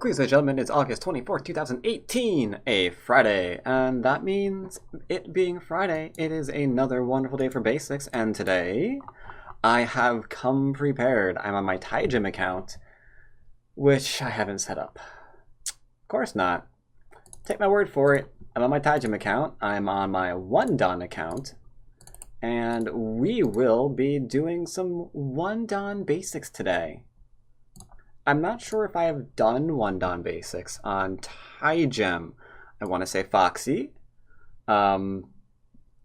Ladies and gentlemen, it's August 24th, 2018, a Friday, and that means it being Friday, it is another wonderful day for basics, and today I have come prepared. I'm on my Taijim account, which I haven't set up. Of course not. Take my word for it. I'm on my Taijim account, I'm on my Wondan account, and we will be doing some Wondan basics today. I'm not sure if I have done Wondan basics on Taijim. I want to say Foxy. I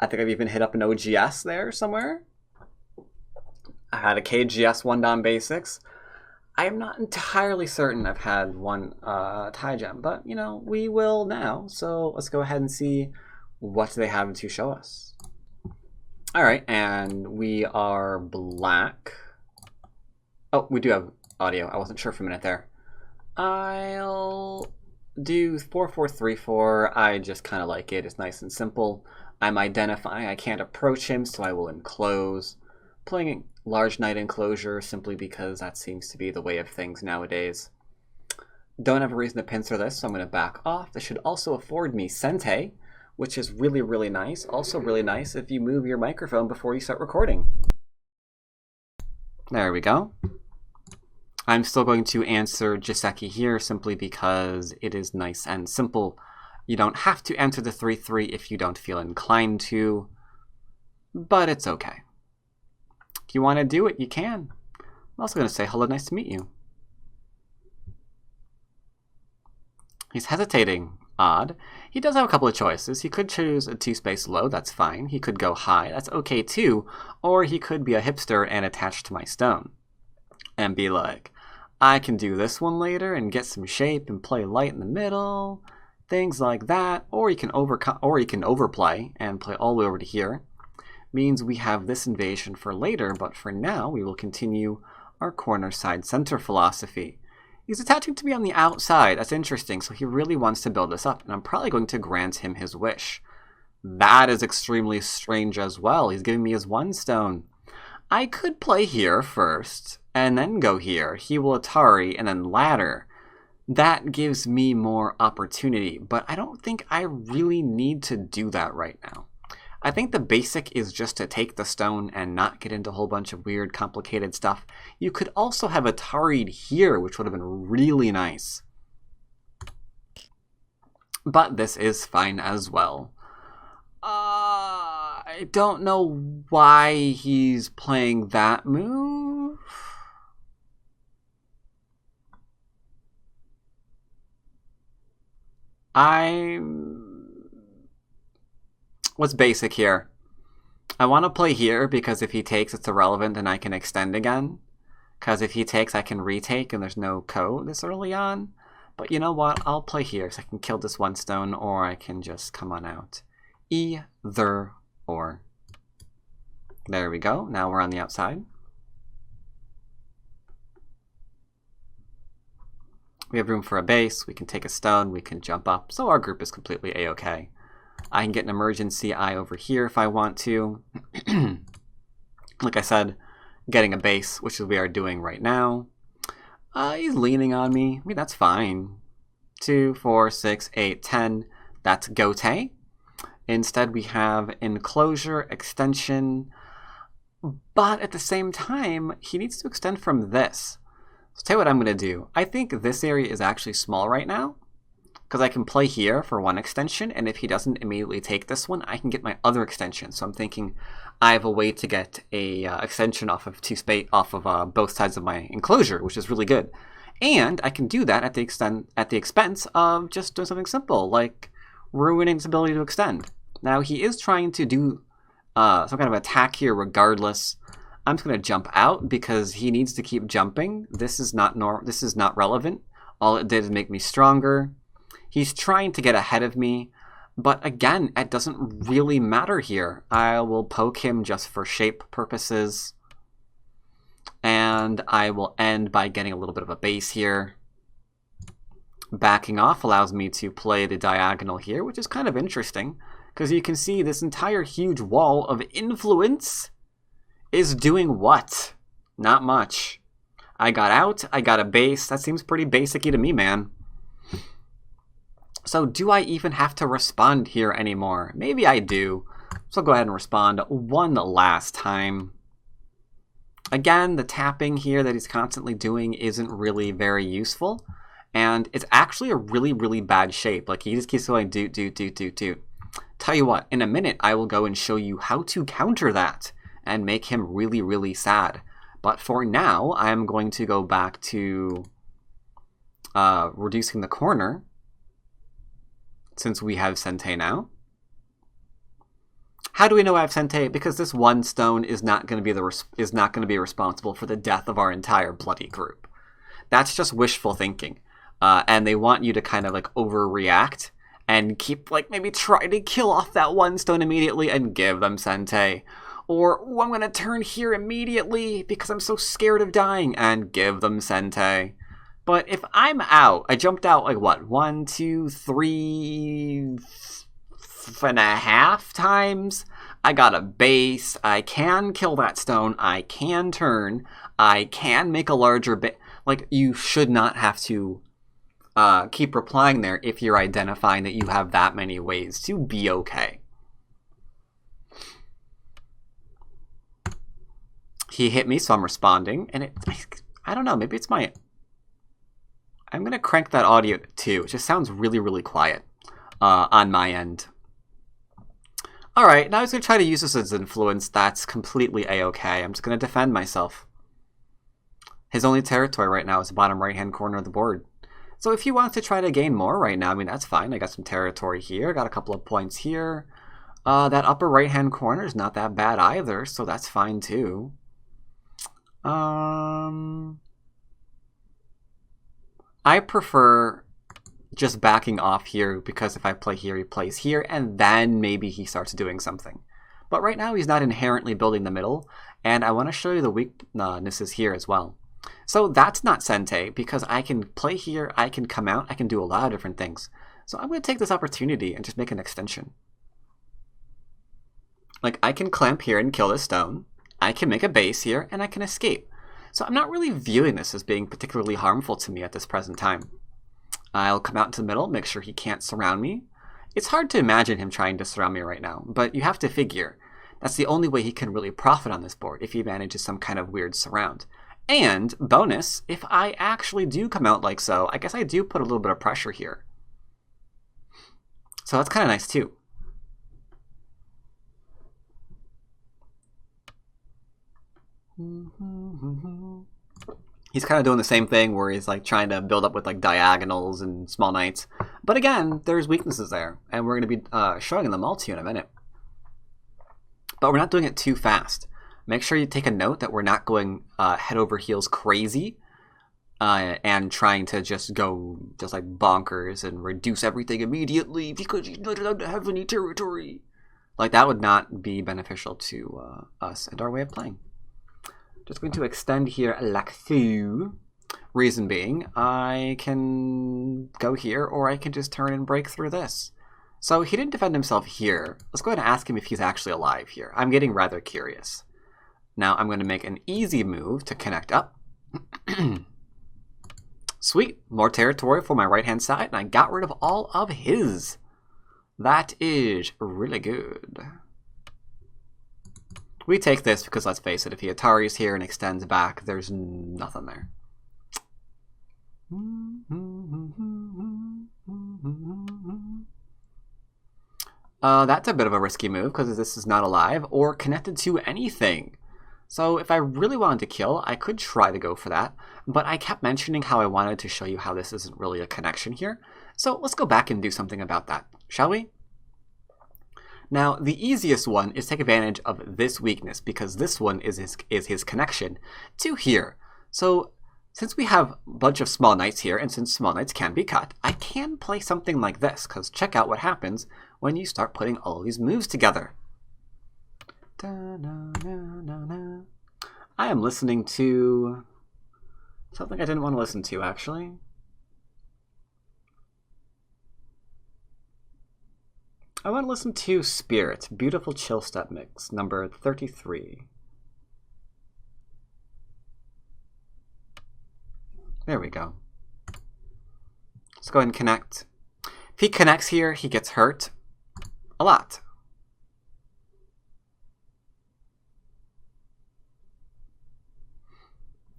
think I've even hit up an OGS there somewhere. I had a KGS Wondan basics. I am not entirely certain I've had one Taijim, but you know, we will now. So let's go ahead and see what they have to show us. Alright, and we are black. Oh, we do have audio. I wasn't sure for a minute there. I'll do 4434. I just kind of like it. It's nice and simple. I'm identifying. I can't approach him, so I will enclose. Playing large knight enclosure simply because that seems to be the way of things nowadays. Don't have a reason to pincer this, so I'm going to back off. This should also afford me Sente, which is really, really nice. Also really nice if you move your microphone before you start recording. There we go. I'm still going to answer Jiseki here simply because it is nice and simple. You don't have to answer the 3-3 if you don't feel inclined to, but it's okay. If you want to do it, you can. I'm also going to say hello, nice to meet you. He's hesitating. Odd. He does have a couple of choices. He could choose a 2-space low, that's fine. He could go high, that's okay too. Or he could be a hipster and attach to my stone. And be like, I can do this one later and get some shape and play light in the middle, things like that. Or you can overplay and play all the way over to here. Means we have this invasion for later, but for now we will continue our corner side center philosophy. He's attaching to me on the outside. That's interesting. So he really wants to build this up, and I'm probably going to grant him his wish. That is extremely strange as well. He's giving me his one stone. I could play here first, and then go here. He will Atari, and then ladder. That gives me more opportunity, but I don't think I really need to do that right now. I think the basic is just to take the stone and not get into a whole bunch of weird, complicated stuff. You could also have Atari'd here, which would have been really nice. But this is fine as well. I don't know why he's playing that move. What's basic here? I want to play here because if he takes, it's irrelevant and I can extend again. Because if he takes, I can retake and there's no code this early on. But you know what? I'll play here so I can kill this one stone, or I can just come on out. Either or. There we go. Now we're on the outside. We have room for a base. We can take a stone. We can jump up. So our group is completely a-okay. I can get an emergency eye over here if I want to. Like I said, getting a base, which is what we are doing right now. He's leaning on me. I mean, that's fine. 2, 4, 6, 8, 10. That's Gote. Instead, we have enclosure, extension. But at the same time, he needs to extend from this. So tell you what I'm going to do. I think this area is actually small right now. Because I can play here for one extension, and if he doesn't immediately take this one, I can get my other extension. So I'm thinking I have a way to get a extension off of both sides of my enclosure, which is really good. And I can do that at the expense of just doing something simple, like ruining his ability to extend. Now he is trying to do some kind of attack here regardless. I'm just going to jump out because he needs to keep jumping. This is not relevant. All it did is make me stronger. He's trying to get ahead of me, but again, it doesn't really matter here. I will poke him just for shape purposes, and I will end by getting a little bit of a base here. Backing off allows me to play the diagonal here, which is kind of interesting, because you can see this entire huge wall of influence is doing what? Not much. I got out, I got a base. That seems pretty basic-y to me, man. So do I even have to respond here anymore? Maybe I do. So I'll go ahead and respond one last time. Again, the tapping here that he's constantly doing isn't really very useful. And it's actually a really, really bad shape. Like, he just keeps going doot, doot, doot, doot, doot. Tell you what, in a minute, I will go and show you how to counter that and make him really, really sad. But for now, I am going to go back to reducing the corner, since we have Sente now. How do we know I have Sente? Because this one stone is not going to be responsible for the death of our entire bloody group. That's just wishful thinking, and they want you to kind of like overreact and keep like maybe try to kill off that one stone immediately and give them Sente, or oh, I'm going to turn here immediately because I'm so scared of dying and give them Sente. But if I'm out, I jumped out like what, 1, 2, 3 and a half times. I got a base. I can kill that stone. I can turn. I can make a larger base. Like, you should not have to keep replying there if you're identifying that you have that many ways to be okay. He hit me, so I'm responding, and I don't know, maybe it's my... I'm going to crank that audio too. It just sounds really, really quiet on my end. Alright, now he's going to try to use this as influence. That's completely a-okay. I'm just going to defend myself. His only territory right now is the bottom right-hand corner of the board. So if he wants to try to gain more right now, I mean, that's fine. I got some territory here. Got a couple of points here. That upper right-hand corner is not that bad either, so that's fine too. I prefer just backing off here, because if I play here, he plays here, and then maybe he starts doing something. But right now, he's not inherently building the middle, and I want to show you the weaknesses here as well. So that's not Sente, because I can play here, I can come out, I can do a lot of different things. So I'm going to take this opportunity and just make an extension. Like, I can clamp here and kill this stone, I can make a base here, and I can escape. So I'm not really viewing this as being particularly harmful to me at this present time. I'll come out into the middle, make sure he can't surround me. It's hard to imagine him trying to surround me right now, but you have to figure that's the only way he can really profit on this board, if he manages some kind of weird surround. And, bonus, if I actually do come out like so, I guess I do put a little bit of pressure here. So that's kind of nice too. He's kind of doing the same thing where he's like trying to build up with like diagonals and small knights. But again, there's weaknesses there, and we're going to be showing them all to you in a minute. But we're not doing it too fast. Make sure you take a note that we're not going head over heels crazy and trying to just go just like bonkers and reduce everything immediately because you don't have any territory. Like, that would not be beneficial to us and our way of playing. Just going to extend here like so. Reason being, I can go here, or I can just turn and break through this. So he didn't defend himself here. Let's go ahead and ask him if he's actually alive here. I'm getting rather curious. Now I'm going to make an easy move to connect up. Sweet, more territory for my right-hand side, and I got rid of all of his. That is really good. We take this because, let's face it, if he Atari's here and extends back, there's nothing there. That's a bit of a risky move because this is not alive or connected to anything. So if I really wanted to kill, I could try to go for that, but I kept mentioning how I wanted to show you how this isn't really a connection here. So let's go back and do something about that, shall we? Now, the easiest one is take advantage of this weakness, because this one is his connection to here. So since we have a bunch of small knights here, and since small knights can be cut, I can play something like this, because check out what happens when you start putting all these moves together. I am listening to something I didn't want to listen to, actually. I want to listen to Spirit, Beautiful Chill Step Mix, number 33. There we go. Let's go ahead and connect. If he connects here, he gets hurt a lot.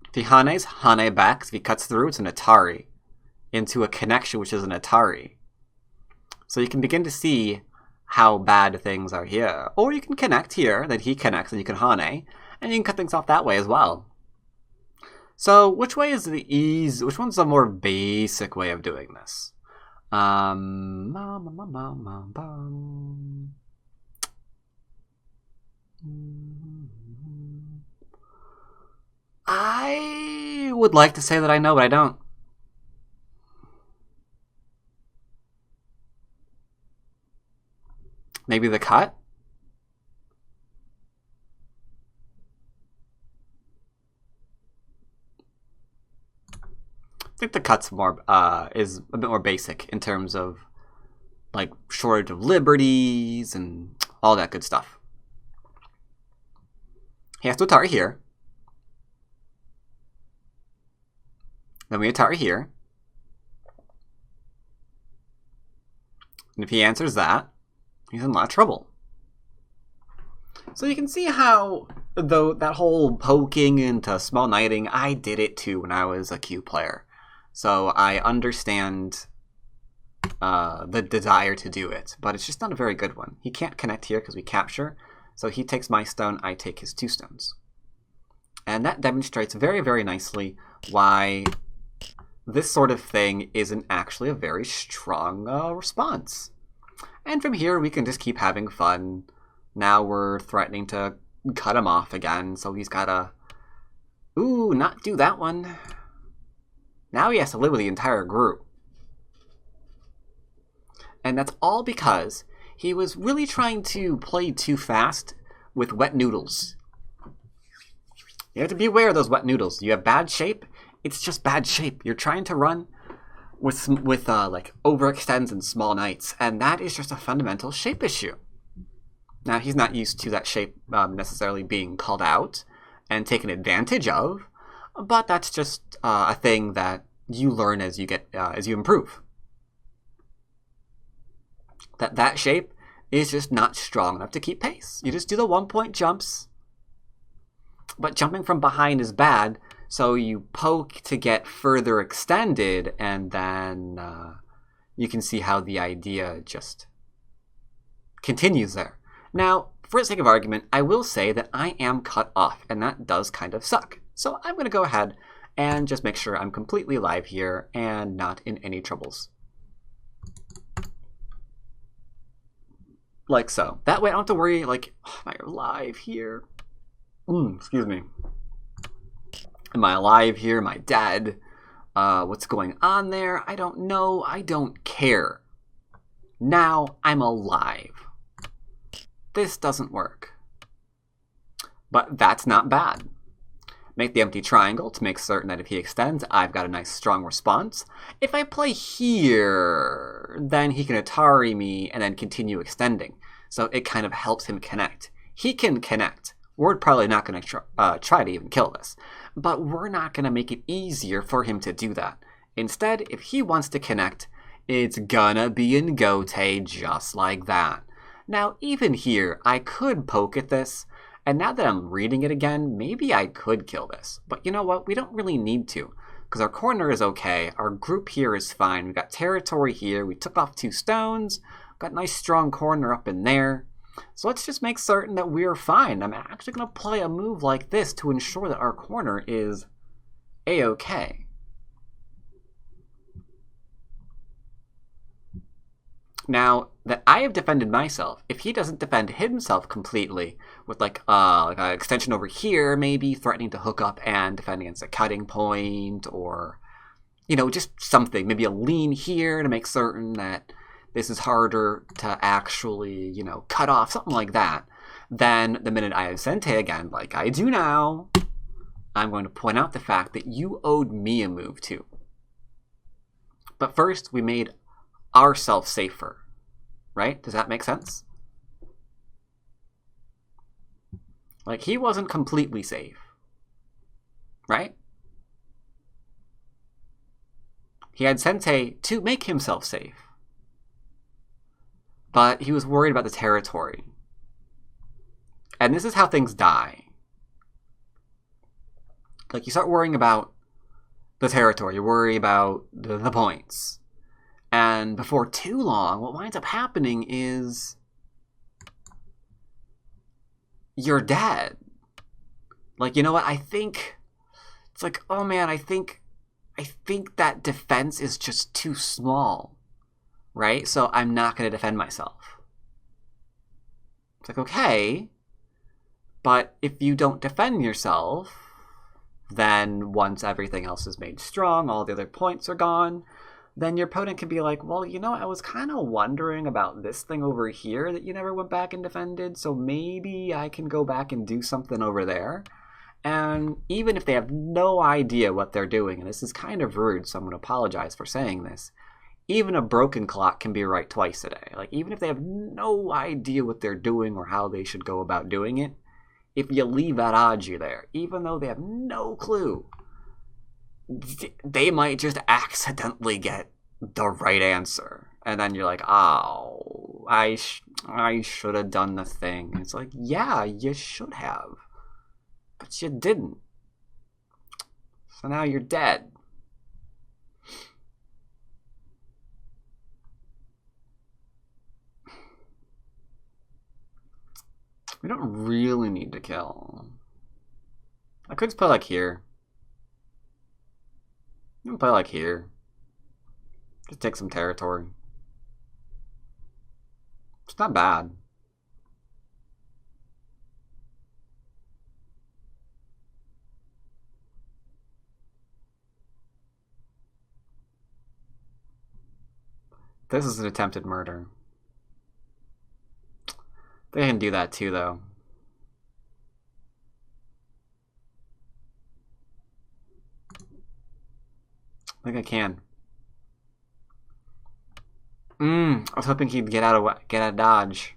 If he Hanes, Hane backs. If he cuts through, it's an Atari into a connection, which is an Atari. So you can begin to see how bad things are here. Or you can connect here, then he connects, and you can Hane, and you can cut things off that way as well. So which way is the ease? Which one's the more basic way of doing this? I would like to say that I know, but I don't. Maybe the cut? I think the cut's more is a bit more basic in terms of like shortage of liberties and all that good stuff. He has to Atari here. Then we Atari here. And if he answers that, he's in a lot of trouble. So you can see how, though, that whole poking into small knighting, I did it too when I was a Q player. So I understand the desire to do it, but it's just not a very good one. He can't connect here because we capture, so he takes my stone, I take his 2 stones. And that demonstrates very, very nicely why this sort of thing isn't actually a very strong response. And from here, we can just keep having fun. Now we're threatening to cut him off again, so he's gotta... Ooh, not do that one. Now he has to live with the entire group. And that's all because he was really trying to play too fast with wet noodles. You have to be aware of those wet noodles. You have bad shape, it's just bad shape. You're trying to run with like overextends and small knights, and that is just a fundamental shape issue. Now he's not used to that shape necessarily being called out and taken advantage of, but that's just a thing that you learn as you get as you improve. That shape is just not strong enough to keep pace. You just do the 1-point jumps, but jumping from behind is bad. So you poke to get further extended, and then you can see how the idea just continues there. Now, for the sake of argument, I will say that I am cut off, and that does kind of suck. So I'm going to go ahead and just make sure I'm completely alive here and not in any troubles. Like so. That way I don't have to worry, like, oh, am I alive here? Excuse me. Am I alive here? Am I dead? What's going on there? I don't know. I don't care. Now I'm alive. This doesn't work. But that's not bad. Make the empty triangle to make certain that if he extends, I've got a nice strong response. If I play here, then he can Atari me and then continue extending. So it kind of helps him connect. He can connect. We're probably not going to try to even kill this. But we're not going to make it easier for him to do that. Instead, if he wants to connect, it's gonna be in Gote just like that. Now, even here, I could poke at this, and now that I'm reading it again, maybe I could kill this. But you know what? We don't really need to, because our corner is okay, our group here is fine, we got territory here, we took off 2 stones, got a nice strong corner up in there. So let's just make certain that we're fine. I'm actually going to play a move like this to ensure that our corner is a-okay. Now that I have defended myself, if he doesn't defend himself completely with like an extension over here, maybe threatening to hook up and defend against a cutting point, or just something, maybe a lean here to make certain that this is harder to actually, cut off, something like that, then the minute I have Sente again, like I do now, I'm going to point out the fact that you owed me a move too. But first, we made ourselves safer, right? Does that make sense? Like, he wasn't completely safe, right? He had Sente to make himself safe. but he was worried about the territory. And this is how things die. Like, you start worrying about the territory, you worry about the points. And before too long, what winds up happening is you're dead. Like, you know what? I think it's like, oh man, I think that defense is just too small, right? So I'm not going to defend myself. It's like, okay, but if you don't defend yourself, then once everything else is made strong, all the other points are gone, then your opponent can be like, well, you know, I was kind of wondering about this thing over here that you never went back and defended, so maybe I can go back and do something over there. And even if they have no idea what they're doing, and this is kind of rude, so I'm going to apologize for saying this, even a broken clock can be right twice a day. Like, even if they have no idea what they're doing or how they should go about doing it, if you leave that Aji there, even though they have no clue, they might just accidentally get the right answer. And then you're like, oh, I should have done the thing. And it's like, yeah, you should have. But you didn't. So now you're dead. We don't really need to kill. I could just play like here. I'm gonna play like here. Just take some territory. It's not bad. This is an attempted murder. They can do that too, though. I think I can. I was hoping he'd get out of dodge.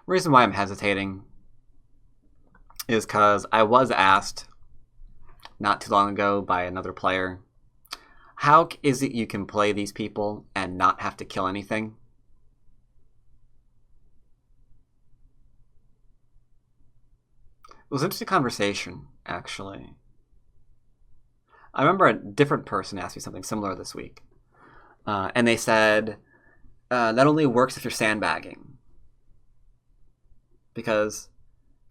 Reason why I'm hesitating is because I was asked not too long ago by another player, how is it you can play these people and not have to kill anything? It was an interesting conversation, actually. I remember a different person asked me something similar this week. And they said, that only works if you're sandbagging. Because,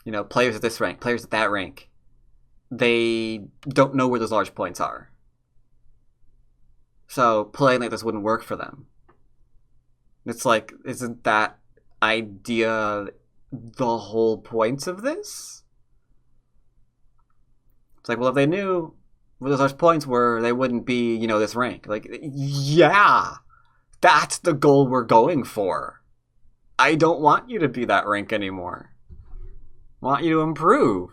you know, players at this rank, players at that rank, they don't know where those large points are. So playing like this wouldn't work for them. It's like, isn't that idea the whole point of this? It's like, well, if they knew where those large points were, they wouldn't be, you know, this rank. Like, yeah, that's the goal we're going for. I don't want you to be that rank anymore. I want you to improve.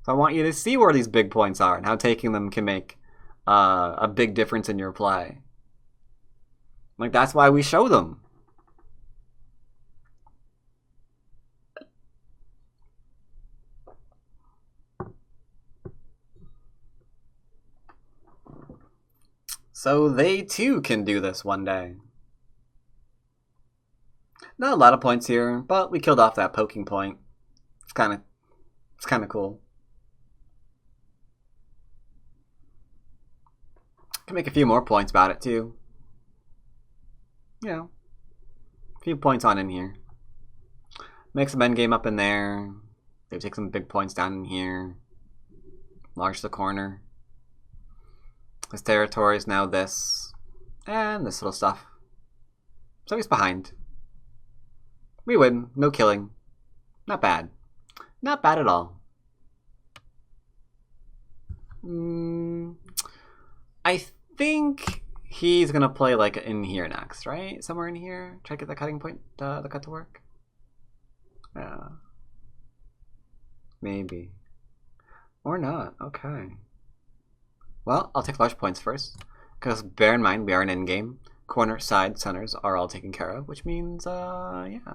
So I want you to see where these big points are and how taking them can make a big difference in your play. Like, that's why we show them. So they too can do this one day. Not a lot of points here, but we killed off that poking point. It's kind of cool. Can make a few more points about it too. You know, a few points on in here. Make some endgame up in there. Maybe take some big points down in here. Enlarge the corner. His territory is now this. And this little stuff. So he's behind. We win. No killing. Not bad. Not bad at all. I think he's going to play like in here next, right? Somewhere in here. Try to get the cutting point, the cut to work. Yeah. Maybe. Or not. Okay. Well, I'll take large points first. Because bear in mind, we are in endgame. Corner, side, centers are all taken care of. Which means, yeah.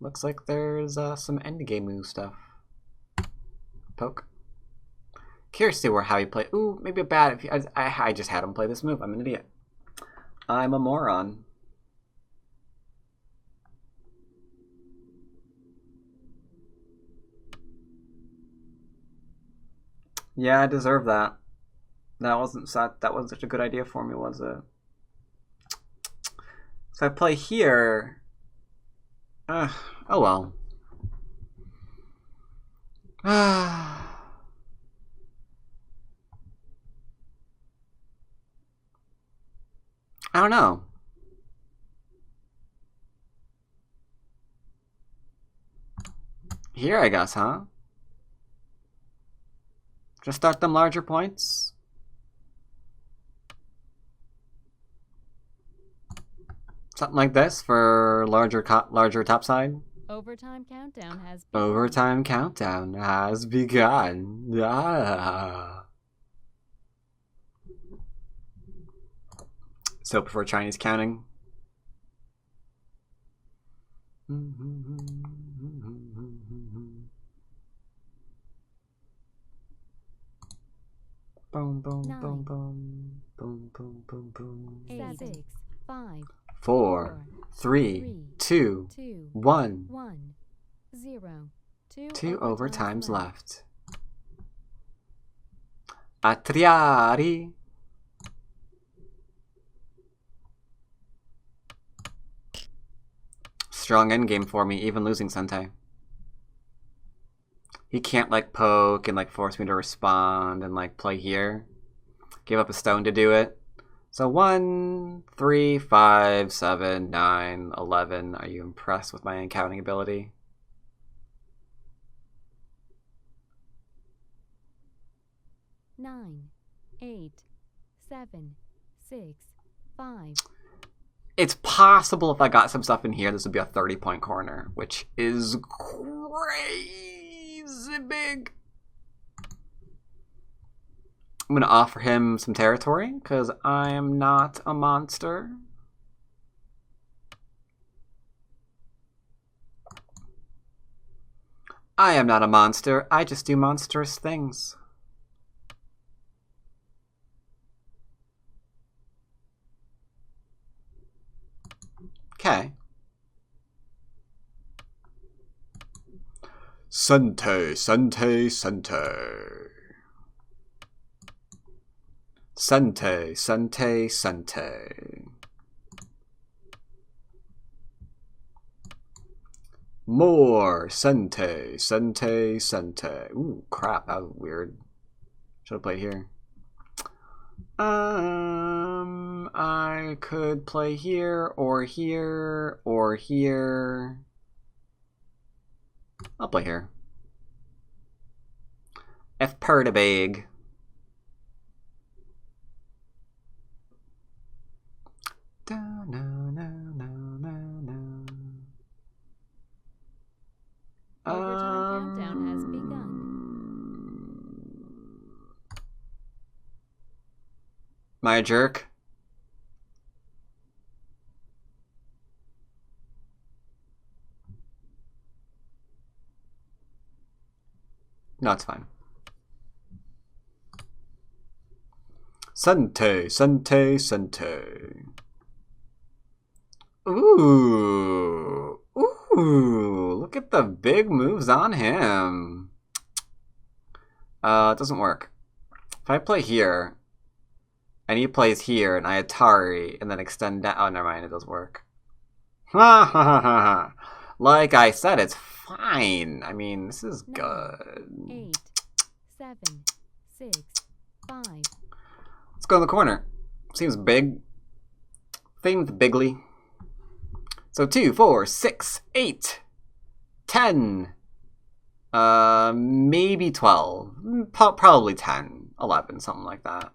Looks like there's some endgame move stuff. Poke. Curious to see how he play. Ooh, maybe a bad. I just had him play this move. I'm an idiot. I'm a moron. Yeah, I deserve that. That wasn't such a good idea for me, was it? So I play here. Oh well. I don't know. Here, I guess, huh? Just start them larger points. Something like this for larger top side. Overtime countdown has begun. Overtime countdown has begun. Ah. So prefer Chinese counting. Boom, boom, Nine. boom, boom, boom, boom, boom, boom. 8, 6, 5, 4, 3, 2, 1. 1, 0. 2 overtimes left. Atriari. Strong endgame for me, even losing Sentai. He can't like poke and like force me to respond and like play here. Give up a stone to do it. So 1, 3, 5, 7, 9, 11. Are you impressed with my counting ability? Nine, 8, 7, 6, 5. It's possible if I got some stuff in here, this would be a 30-point corner, which is crazy big. I'm going to offer him some territory, because I am not a monster. I am not a monster, I just do monstrous things. Okay. Sente, sente, sente. Sente, sente, sente. More. Sente, sente, sente. Ooh, crap, that was weird. Should have played here. I could play here, or here, or here. I'll play here. F Pertibag. Overtime countdown has begun. Am I a jerk? No, it's fine. Sente, sente, sente. Ooh. Ooh. Look at the big moves on him. It doesn't work. If I play here, and he plays here, and I Atari, and then extend down. Oh, never mind, it does work. Ha ha ha ha. Like I said, it's fine. I mean, this is 9, good. 8, 7, 6, 5. Let's go in the corner. Seems big. Seems bigly. So 2, 4, 6, 8, 10. Maybe 12. Probably 10, 11, something like that.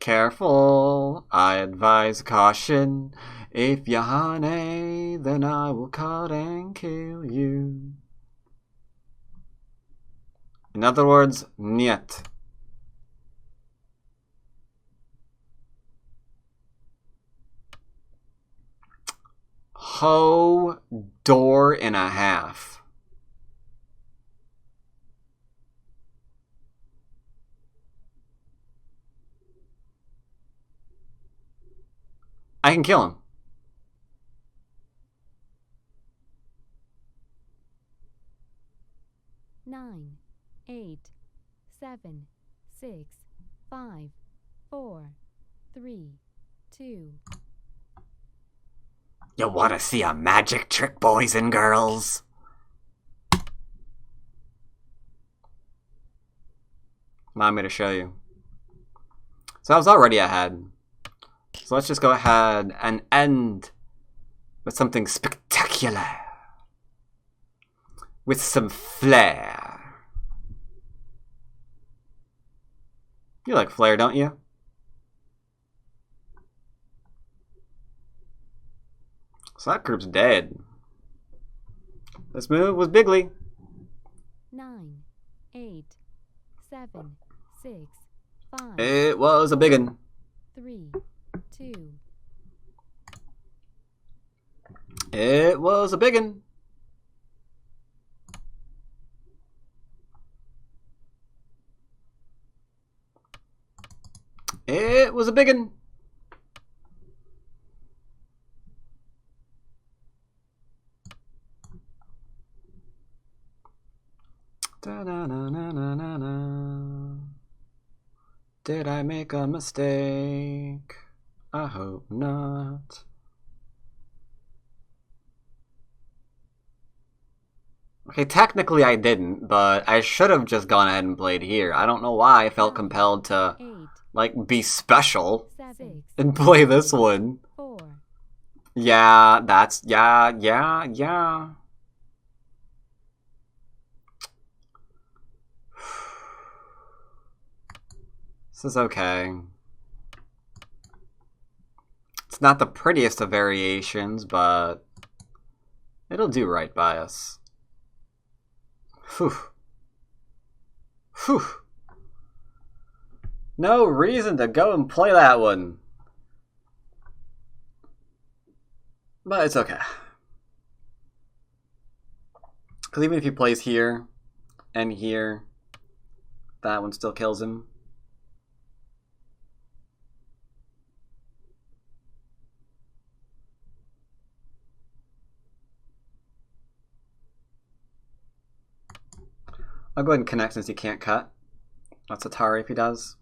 Careful, I advise caution. If you're honey, then I will cut and kill you. In other words, niet. door and a half. I can kill him. Nine, 8, 7, 6, 5, 4, 3, 2. You want to see a magic trick, boys and girls? Allow me to show you. So I was already ahead. So let's just go ahead and end with something spectacular. With some flair. You like flair, don't you? So that group's dead. This move was bigly. 9, 8, 7, 6, 5. It was a biggin. 3, 2. It was a biggin. It was a biggin. Da-na-na-na-na-na. Did I make a mistake? I hope not. Okay, technically I didn't, but I should have just gone ahead and played here. I don't know why I felt compelled to, 8, like, be special 7, and play this one. 4. Yeah, that's, yeah. This is okay. It's not the prettiest of variations, but it'll do right by us. Whew. Whew. No reason to go and play that one. But it's okay. Because even if he plays here and here, that one still kills him. I'll go ahead and connect since he can't cut. That's Atari if he does.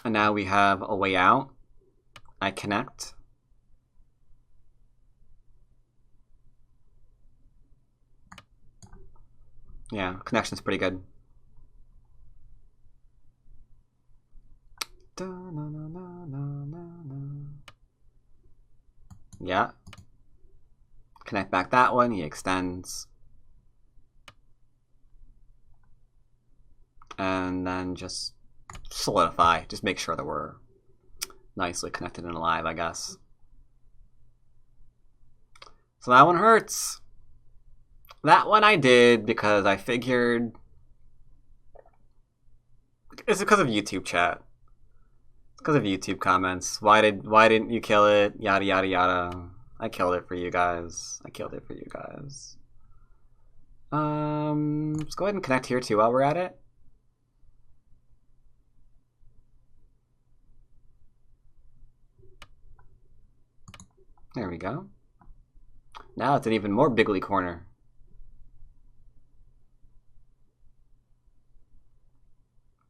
And now we have a way out. I connect. Yeah, connection's pretty good. Yeah. Connect back that one, he extends. And then just solidify. Just make sure that we're nicely connected and alive, I guess. So that one hurts. That one I did because I figured... It's because of YouTube chat. It's because of YouTube comments. Why didn't you kill it? Yada yada yada. I killed it for you guys. Let's go ahead and connect here too while we're at it. There we go. Now it's an even more bigly corner.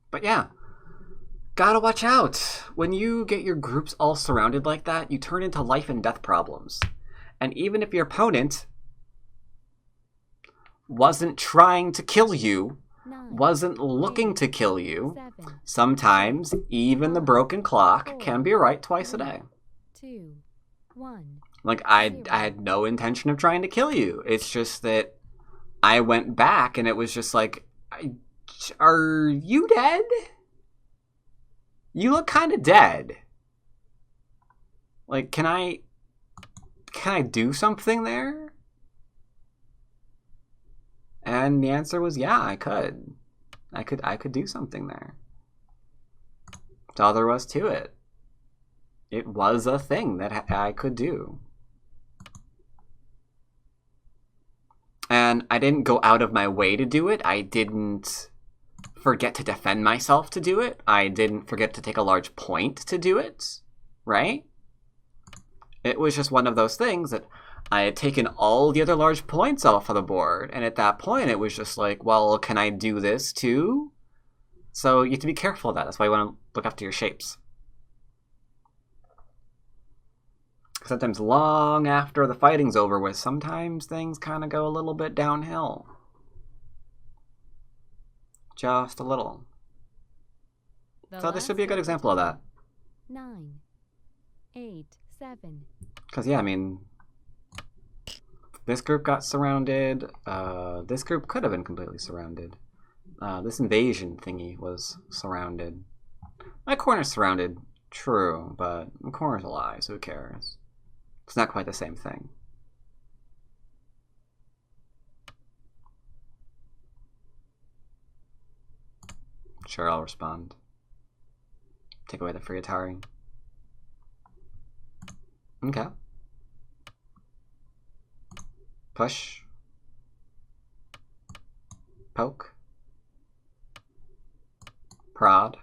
But yeah, gotta watch out. When you get your groups all surrounded like that, you turn into life and death problems. And even if your opponent wasn't trying to kill you, 9, wasn't looking to kill you, 7, sometimes even the broken clock can be right twice a day. 2, 1. Like, I had no intention of trying to kill you. It's just that I went back and it was just like, are you dead? You look kind of dead. Like, can I do something there? And the answer was, yeah, I could. I could do something there. That's all there was to it. It was a thing that I could do. And I didn't go out of my way to do it. I didn't forget to defend myself to do it. I didn't forget to take a large point to do it, right? It was just one of those things that I had taken all the other large points off of the board, and at that point it was just like, well, can I do this too? So you have to be careful of that. That's why you want to look after your shapes. Sometimes long after the fighting's over with, sometimes things kind of go a little bit downhill. Just a little. So this should be a good example of that. 9, 8, 7. Because, yeah, I mean, this group got surrounded. This group could have been completely surrounded. This invasion thingy was surrounded. My corner's surrounded, true, but the corner's a lie, so who cares? It's not quite the same thing. Sure, I'll respond. Take away the free Atari. Okay. Push. Poke. Prod.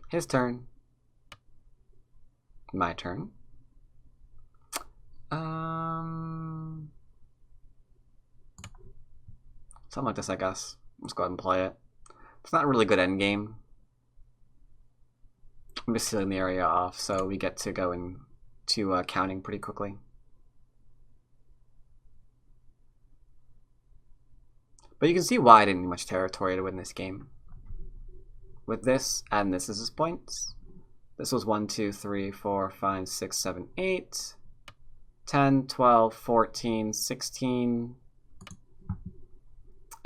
His turn. My turn. Something like this, I guess. Let's go ahead and play it. It's not a really good endgame. I'm just sealing the area off, so we get to go into counting pretty quickly. But you can see why I didn't need much territory to win this game. With this, and this is his points. This was 1, 2, 3, 4, 5, 6, 7, 8, 10, 12, 14, 16,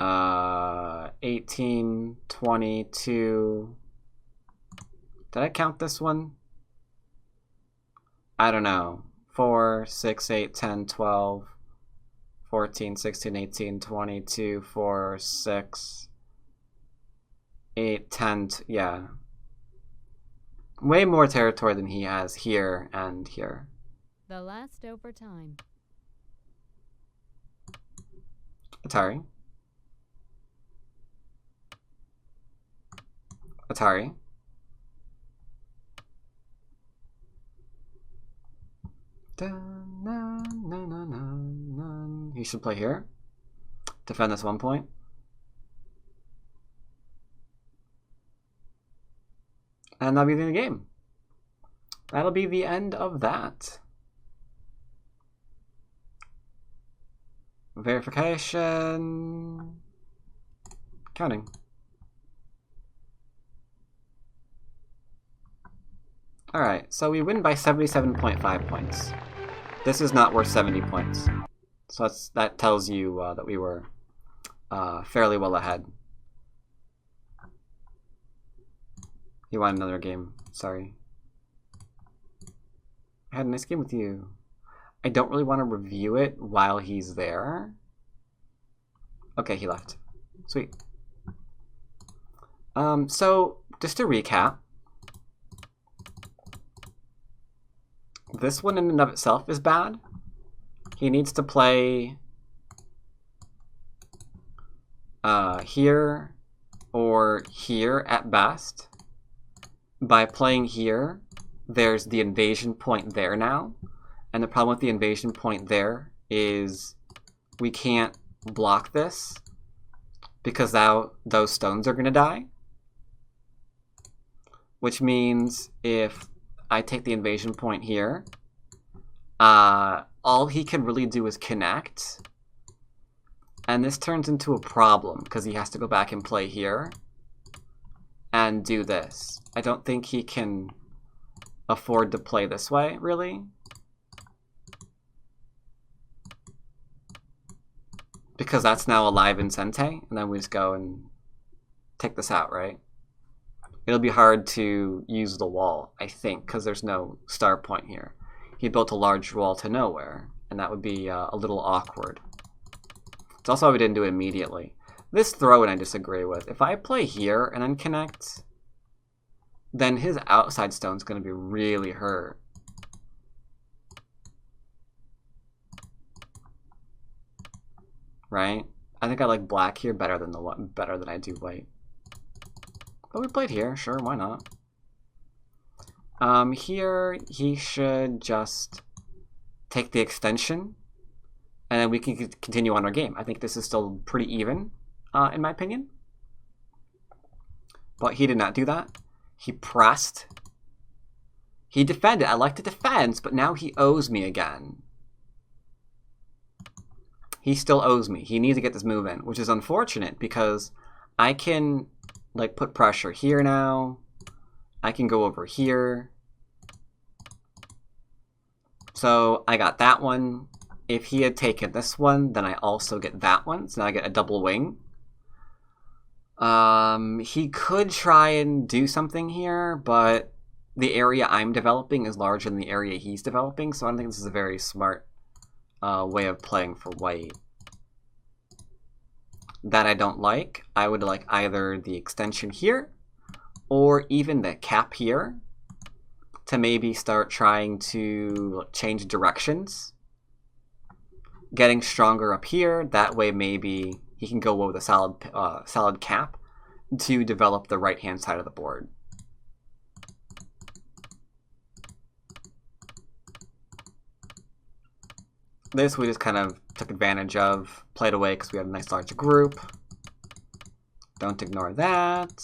18, 22. Did I count this one? I don't know. 4, 6, 8, 10, 12, 14, 16, 18, 22, 4, 6, 8, 10, yeah. Way more territory than he has here and here. The last overtime. Atari. Atari. He should play here. Defend this 1 point. And that'll be the end of the game. That'll be the end of that. Verification. Counting. Alright, so we win by 77.5 points. This is not worth 70 points. So that tells you that we were fairly well ahead. You want another game. Sorry. I had a nice game with you. I don't really want to review it while he's there. Okay, he left. Sweet. So, just to recap. This one in and of itself is bad. He needs to play here or here at best. By playing here, there's the invasion point there now. And the problem with the invasion point there is we can't block this because now those stones are going to die. Which means if I take the invasion point here, all he can really do is connect. And this turns into a problem because he has to go back and play here and do this. I don't think he can afford to play this way, really. Because that's now alive in Sente, and then we just go and take this out, right? It'll be hard to use the wall, I think, because there's no star point here. He built a large wall to nowhere, and that would be a little awkward. It's also why we didn't do it immediately. This throw-in I disagree with. If I play here and then connect, then his outside stone's going to be really hurt. Right? I think I like black here better than I do white. But we played here, sure, why not? Here he should just take the extension, and then we can continue on our game. I think this is still pretty even, in my opinion. But he did not do that. He pressed. He defended. I like the defense, but now he owes me again. He still owes me. He needs to get this move in, which is unfortunate because I can like put pressure here now. I can go over here. So I got that one. If he had taken this one, then I also get that one. So now I get a double wing. He could try and do something here, but the area I'm developing is larger than the area he's developing, so I don't think this is a very smart way of playing for white. That I don't like. I would like either the extension here, or even the cap here, to maybe start trying to change directions. Getting stronger up here, that way maybe he can go with a solid cap to develop the right-hand side of the board. This we just kind of took advantage of, played away because we had a nice large group. Don't ignore that.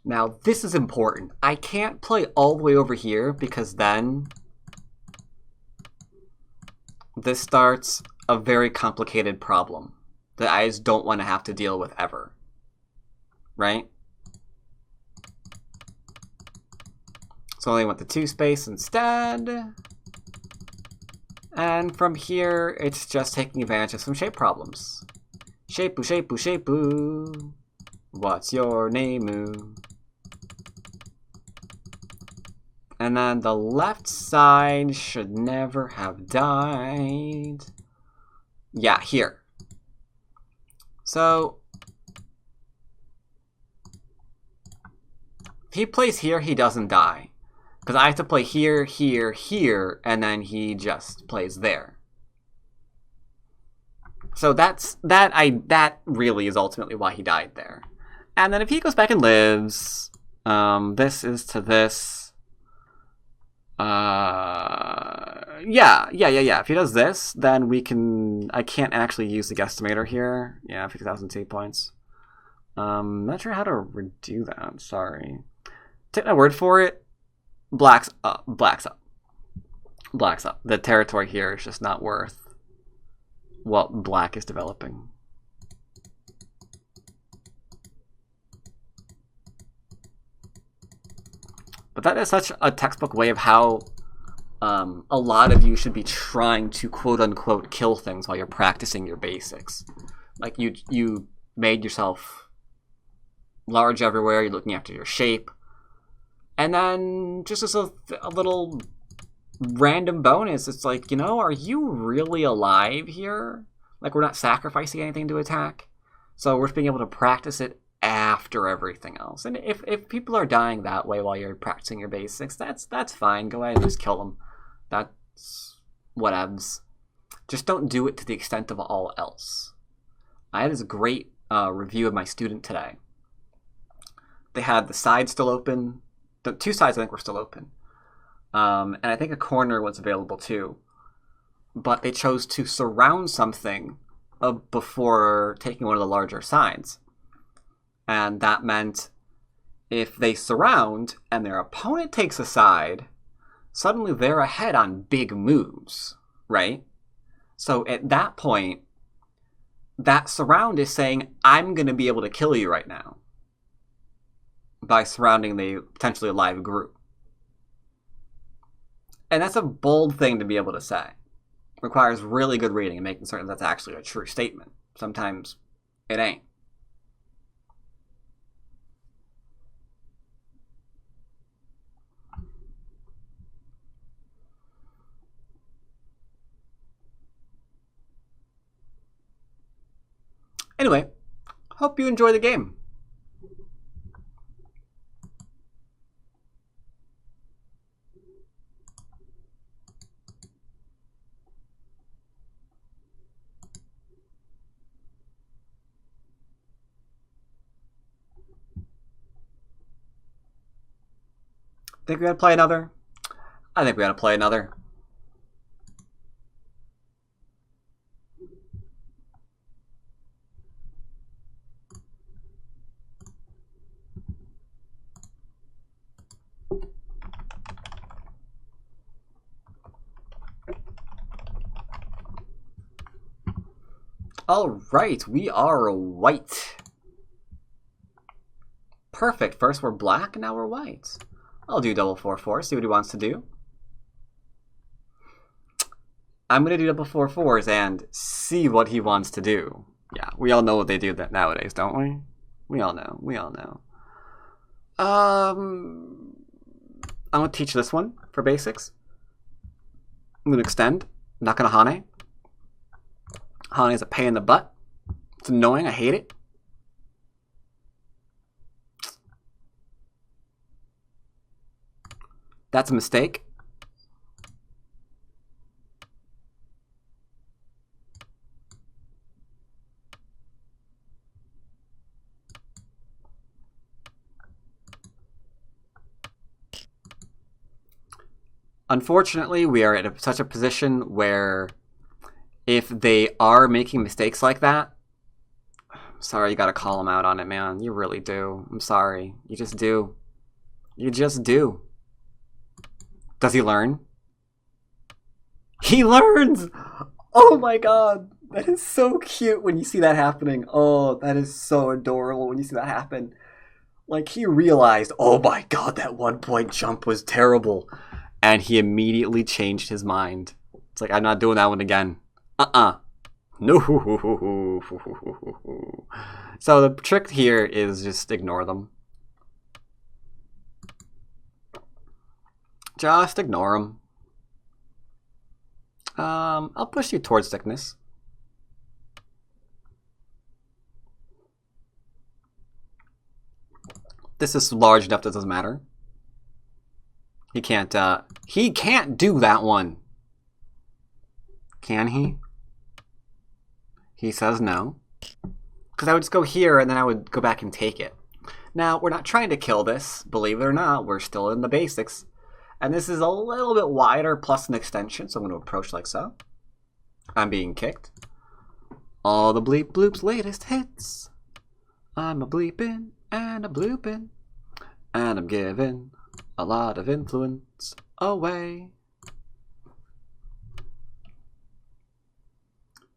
Now this is important. I can't play all the way over here because then this starts a very complicated problem that I just don't want to have to deal with ever. Right? So I only want the 2 space instead. And from here, it's just taking advantage of some shape problems. Shapeu, shapeu, shapeu. What's your name? And then the left side should never have died. Yeah, here. So if he plays here, he doesn't die. Because I have to play here, here, here, and then he just plays there. So that really is ultimately why he died there. And then if he goes back and lives, this is to this. Yeah. If he does this, then we can. I can't actually use the guesstimator here. Yeah, 50,000 save points. Not sure how to redo that. Sorry. Take my word for it. Black's up. Black's up. Black's up. The territory here is just not worth what black is developing. But that is such a textbook way of how a lot of you should be trying to quote-unquote kill things while you're practicing your basics. Like you made yourself large everywhere, you're looking after your shape. And then just as a little random bonus, it's like, you know, are you really alive here? Like, we're not sacrificing anything to attack. So we're just being able to practice it after everything else. And if people are dying that way while you're practicing your basics, that's fine. Go ahead and just kill them. That's whatevs. Just don't do it to the extent of all else. I had this great review of my student today. They had the side still open. The 2 sides I think were still open. And I think a corner was available too. But they chose to surround something before taking one of the larger sides. And that meant if they surround and their opponent takes a side, suddenly they're ahead on big moves, right? So at that point, that surround is saying, I'm going to be able to kill you right now by surrounding the potentially alive group. And that's a bold thing to be able to say. It requires really good reading and making certain that's actually a true statement. Sometimes it ain't. Anyway, hope you enjoy the game. Think we gotta play another? I think we gotta play another. Alright, we are white. Perfect. First we're black, now we're white. I'll do double 4-4, see what he wants to do. I'm going to do double 4-4s and see what he wants to do. Yeah, we all know what they do that nowadays, don't we? We all know. I'm going to teach this one for basics. I'm going to extend. I'm not going to Hane. Hane is a pain in the butt. It's annoying, I hate it. That's a mistake. Unfortunately, we are at such a position where if they are making mistakes like that, sorry, you gotta call them out on it, man. You really do. I'm sorry. You just do. You just do. Does he learn? He learns! Oh my god. That is so cute when you see that happening. Oh, that is so adorable when you see that happen. Like, he realized, oh my god, that 1-point jump was terrible. And he immediately changed his mind. It's like, I'm not doing that one again. No. So the trick here is just ignore them. Just ignore them. I'll push you towards thickness. This is large enough that doesn't matter. He can't do that one. Can he? He says no. Because I would just go here and then I would go back and take it. Now, we're not trying to kill this. Believe it or not, we're still in the basics. And this is a little bit wider plus an extension, so I'm going to approach like so. I'm being kicked. All the bleep bloop's latest hits. I'm a bleeping and a blooping. And I'm giving a lot of influence away.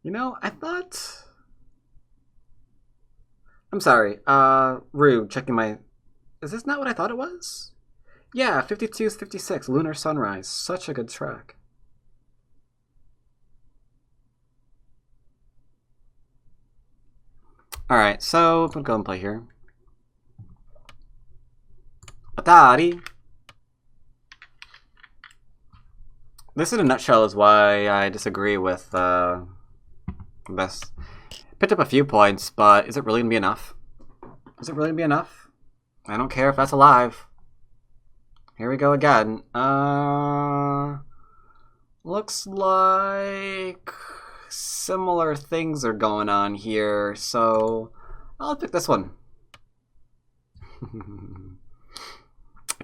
You know, I thought... I'm sorry, Rue, checking my... Is this not what I thought it was? Yeah, 52 is 56, Lunar Sunrise. Such a good track. Alright, so I'm gonna go and play here. Atari! This in a nutshell is why I disagree with this. Picked up a few points, but is it really gonna be enough? Is it really gonna be enough? I don't care if that's alive. Here we go again. Looks like similar things are going on here, so I'll pick this one. I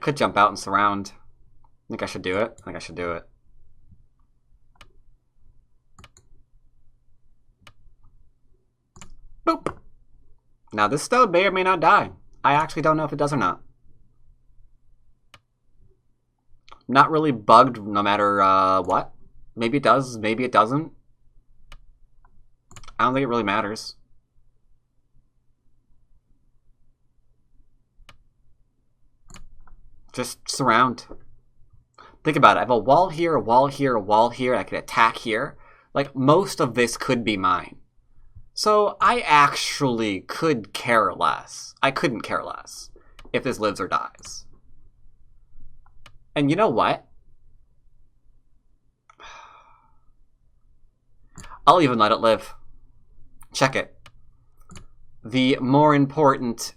could jump out and surround. I think I should do it. Boop! Now this stone may or may not die. I actually don't know if it does or not. Not really bugged no matter what. Maybe it does, maybe it doesn't. I don't think it really matters. Just surround. Think about it. I have a wall here, a wall here, a wall here. I could attack here. Like, most of this could be mine. So I actually could care less. I couldn't care less if this lives or dies. And you know what? I'll even let it live. Check it. the more important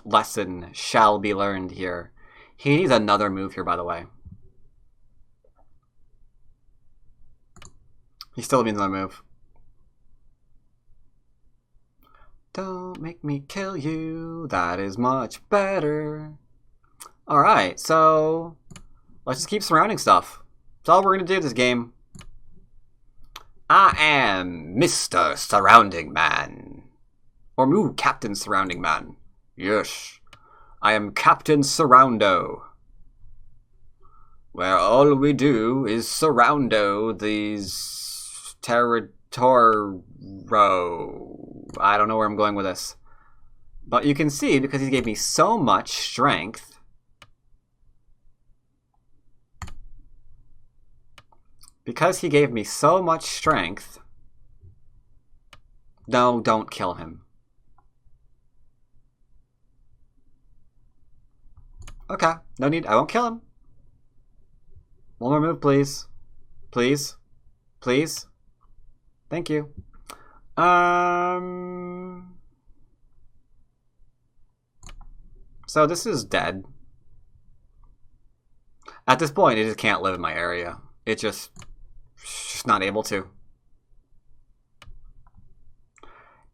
lesson shall be learned here. He needs another move here, by the way. He still needs another move. Don't make me kill you. That is much better. Alright, so let's just keep surrounding stuff. That's all we're going to do this game. I am Mr. Surrounding Man. Or ooh, Captain Surrounding Man. Yes. I am Captain Surroundo. Where all we do is surroundo these territorio. I don't know where I'm going with this. But you can see, because he gave me so much strength, no, don't kill him. Okay, no need. I won't kill him. One more move, please. Please. Please. Thank you. So this is dead. At this point, it just can't live in my area. It's just not able to.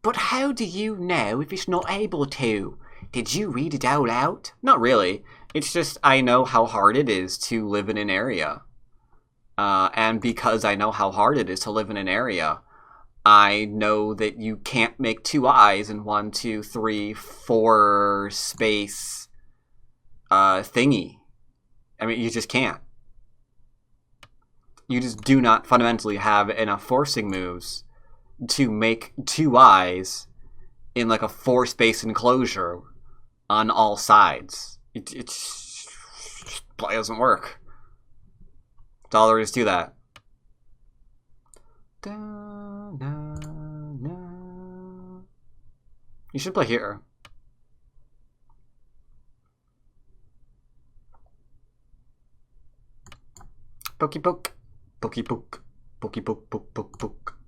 But how do you know if it's not able to? Did you read it all out? Not really. It's just I know how hard it is to live in an area. And because I know how hard it is to live in an area, I know that you can't make two eyes in 1, 2, 3, 4 space thingy. I mean, you just can't. You just do not fundamentally have enough forcing moves to make two eyes in like a 4 space enclosure on all sides. It just doesn't work. That's all there is to that. You should play here. Pokey poke. Pokey poke. Pokey poke poke poke poke.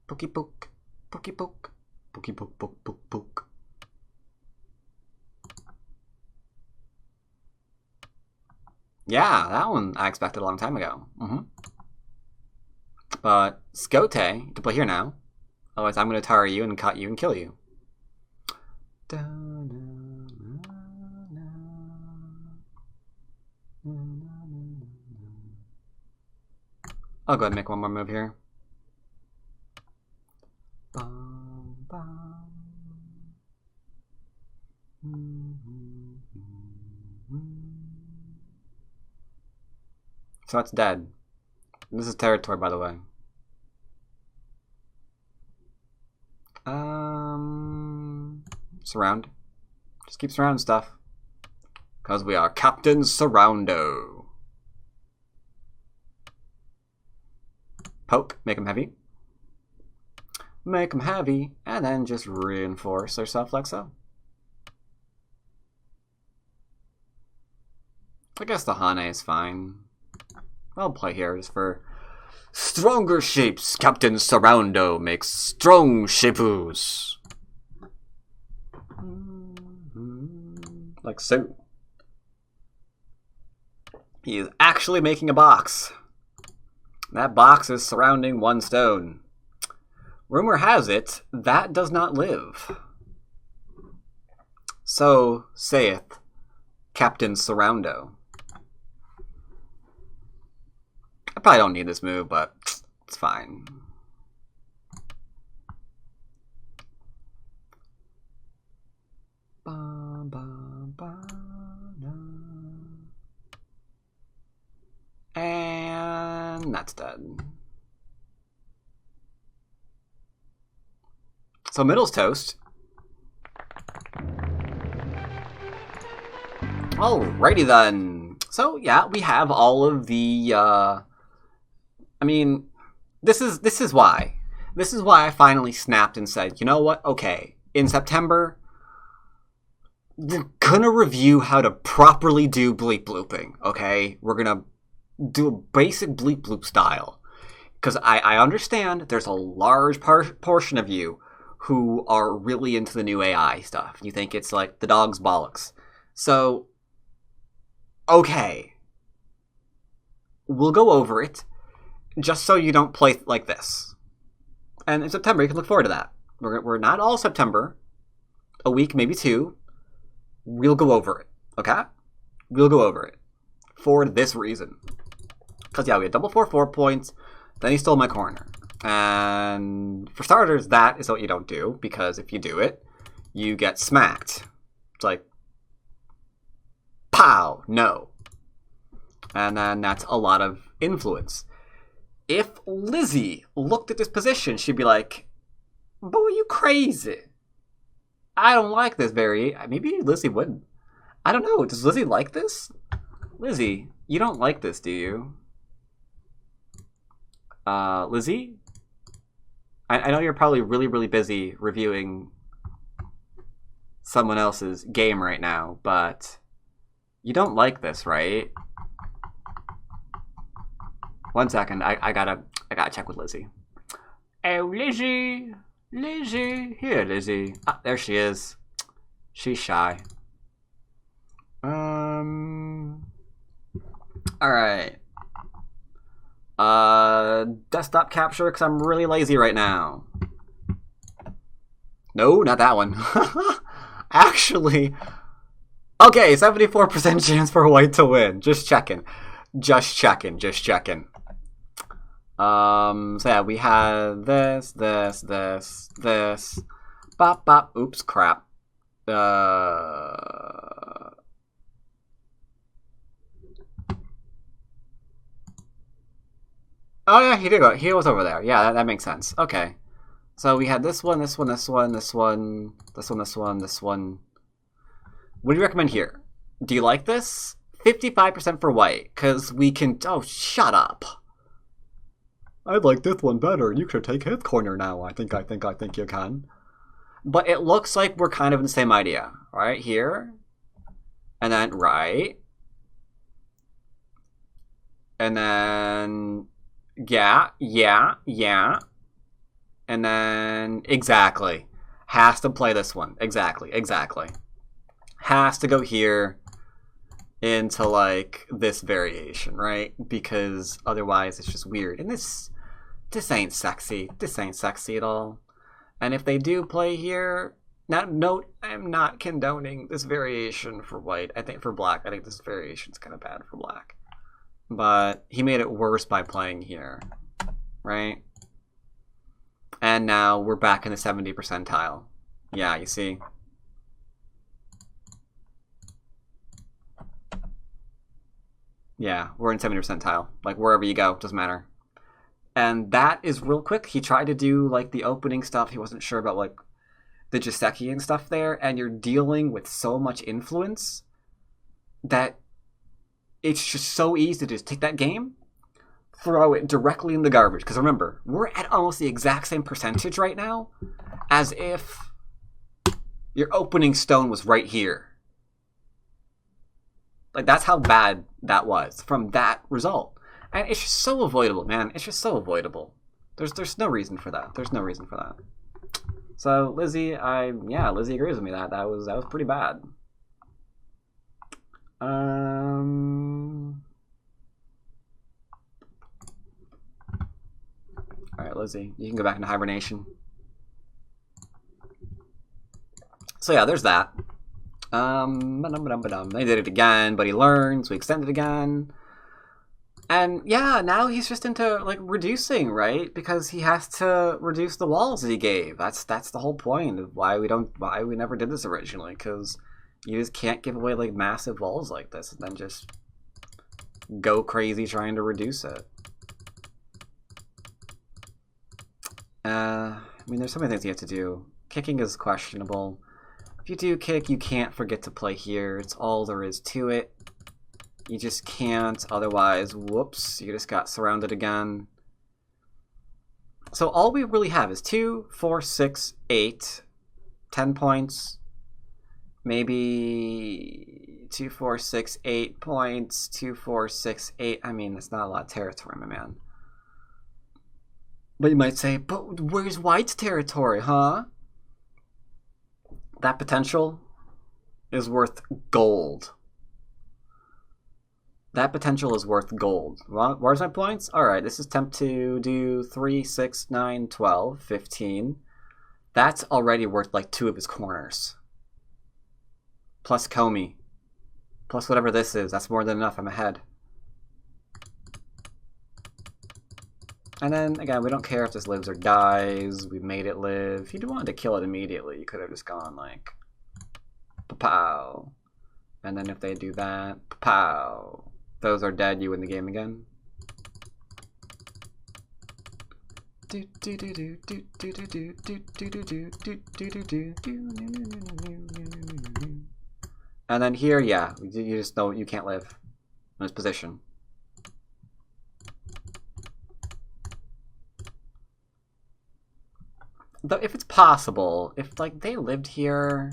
Pokey poke. Pokey poke. Pokey poke poke poke poke. Yeah, that one I expected a long time ago. But Scote, to play here now. Otherwise I'm going to tire you and cut you and kill you. I'll go ahead and make one more move here. So that's dead. This is territory, by the way. Surround. Just keep surrounding stuff. Because we are Captain Surroundo. Poke, make him heavy. Make him heavy, and then just reinforce ourselves like so. I guess the Hane is fine. I'll play here just for stronger shapes. Captain Surroundo makes strong shapes. Like so. He is actually making a box. That box is surrounding 1 stone. Rumor has it, that does not live. So saith Captain Surroundo. I probably don't need this move, but it's fine. And that's dead. So middle's toast. Alrighty then. So yeah, we have all of the I mean, this is why. This is why I finally snapped and said, you know what? Okay, in September, we're gonna review how to properly do bleep blooping, okay? We're gonna do a basic bleep bloop style. Because I understand there's a large portion of you who are really into the new AI stuff. You think it's like the dog's bollocks. So, okay. We'll go over it, just so you don't play like this. And in September, you can look forward to that. We're not all September. A week, maybe two. We'll go over it, okay? We'll go over it. For this reason. Because, yeah, we had double 4 points. Then he stole my corner. And for starters, that is what you don't do. Because if you do it, you get smacked. It's like, pow, no. And then that's a lot of influence. If Lizzie looked at this position, she'd be like, boy, you crazy. I don't like this very... Maybe Lizzie wouldn't. I don't know. Does Lizzie like this? Lizzie, you don't like this, do you? Lizzie? I know you're probably really, really busy reviewing someone else's game right now, but you don't like this, right? 1 second. I gotta check with Lizzie. Oh, Lizzie. Lizzie. Here, Lizzie. Ah, there she is. She's shy. Alright. Desktop capture, because I'm really lazy right now. No, not that one. Actually, okay, 74% chance for white to win. Just checking. Just checking. So yeah, we had this. Bop, bop. Oops, crap. Oh yeah, he did go. He was over there. Yeah, that makes sense. Okay. So we had this one. What do you recommend here? Do you like this? 55% for white, because we can... Oh, shut up. I like this one better. You could take his corner now. I think you can. But it looks like we're kind of in the same idea. Right here. And then right. And then... Yeah. And then... Exactly. Has to play this one. Exactly. Has to go here into, like, this variation, right? Because otherwise it's just weird. And this ain't sexy. This ain't sexy at all. And if they do play here... Note, I'm not condoning this variation for white. I think for black, I think this variation's kind of bad for black. But he made it worse by playing here, right? And now we're back in the 70 percentile. Yeah, you see? Yeah, we're in 70 percentile. Like, wherever you go, doesn't matter. And that is real quick. He tried to do, like, the opening stuff. He wasn't sure about, like, the Joseki and stuff there. And you're dealing with so much influence that it's just so easy to just take that game, throw it directly in the garbage. Because remember, we're at almost the exact same percentage right now as if your opening stone was right here. Like, that's how bad that was from that result. And it's just so avoidable, man. It's just so avoidable. There's no reason for that. There's no reason for that. So Lizzie, Lizzie agrees with me that was pretty bad. All right, Lizzie, you can go back into hibernation. So yeah, there's that. They did it again, but he learned, so he extended again. And yeah, now he's just into, like, reducing, right? Because he has to reduce the walls that he gave. That's the whole point of why we never did this originally, because you just can't give away, like, massive walls like this and then just go crazy trying to reduce it. I mean, there's so many things you have to do. Kicking is questionable. If you do kick, you can't forget to play here. It's all there is to it. You just can't, otherwise, whoops, you just got surrounded again. So all we really have is 2, 4, 6, 8, 10 points. Maybe 2, 4, 6, 8 points, 2, 4, 6, 8. I mean, that's not a lot of territory, my man. But you might say, but where's White's territory, huh? That potential is worth gold. That potential is worth gold. Well, where's my points? Alright, this is attempt to do 3, 6, 9, 12, 15. That's already worth like 2 of his corners. Plus Comey. Plus whatever this is. That's more than enough. I'm ahead. And then, again, we don't care if this lives or dies. We made it live. If you wanted to kill it immediately, you could have just gone like... pow. And then if they do that, pow. Those are dead, you win the game again. And then here, yeah, you just know you can't live in this position. Though if it's possible, if like they lived here...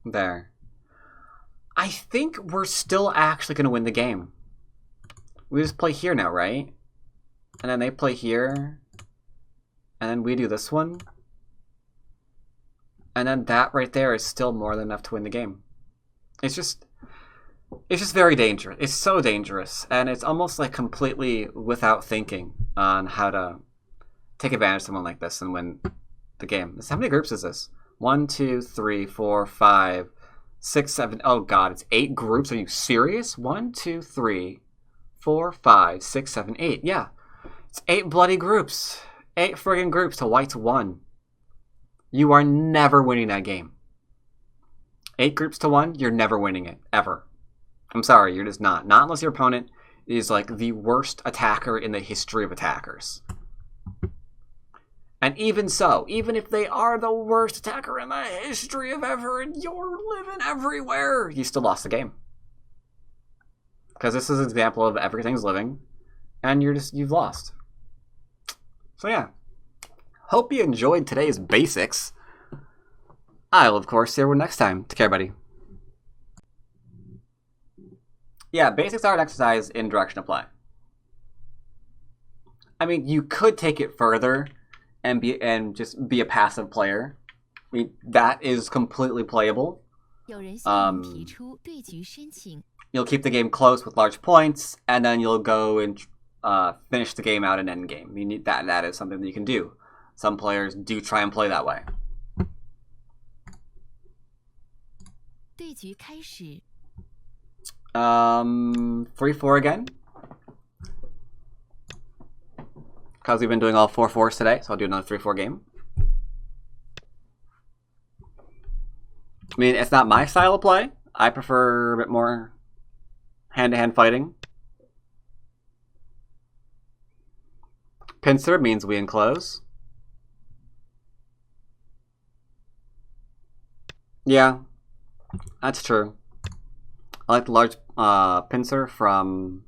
There. I think we're still actually going to win the game. We just play here now, right? And then they play here. And then we do this one. And then that right there is still more than enough to win the game. It's just very dangerous. It's so dangerous. And it's almost like completely without thinking on how to take advantage of someone like this and win the game. How many groups is this? 1, 2, 3, 4, 5, 6, 7. Oh god, it's 8 groups. Are you serious? 1, 2, 3, 4, 5, 6, 7, 8. Yeah. It's 8 bloody groups. 8 friggin' groups to White's 1. You are never winning that game. 8 groups to 1, you're never winning it. Ever. I'm sorry, you're just not. Not unless your opponent is like the worst attacker in the history of attackers. And even so, even if they are the worst attacker in the history of ever and you're living everywhere, you still lost the game. Because this is an example of everything's living and you've lost. So yeah. Hope you enjoyed today's basics. I'll of course see everyone next time. Take care, buddy. Yeah, basics are an exercise in direction of play. I mean, you could take it further and just be a passive player. I mean, that is completely playable. You'll keep the game close with large points, and then you'll go and finish the game out in endgame. I mean, that is something that you can do. Some players do try and play that way. 3-4 again. Because we've been doing all 4-4s today, so I'll do another 3-4 game. I mean, it's not my style of play. I prefer a bit more hand-to-hand fighting. Pincer means we enclose. Yeah, that's true. I like the large pincer from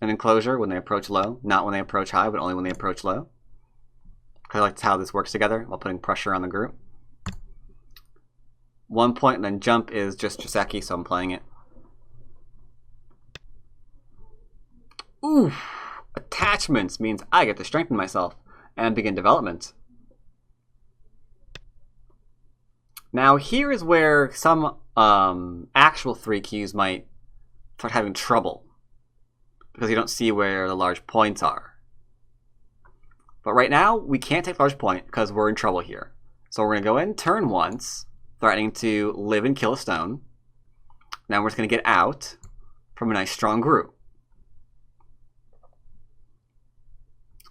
an enclosure when they approach low, not when they approach high, but only when they approach low. I like how this works together while putting pressure on the group. 1 point and then jump is just Joseki, so I'm playing it. Ooh, attachments means I get to strengthen myself and begin development. Now here is where some actual 3 keys might start having trouble, because you don't see where the large points are. But right now, we can't take large point because we're in trouble here. So we're going to go in, turn once, threatening to live and kill a stone. Now we're just going to get out from a nice strong group.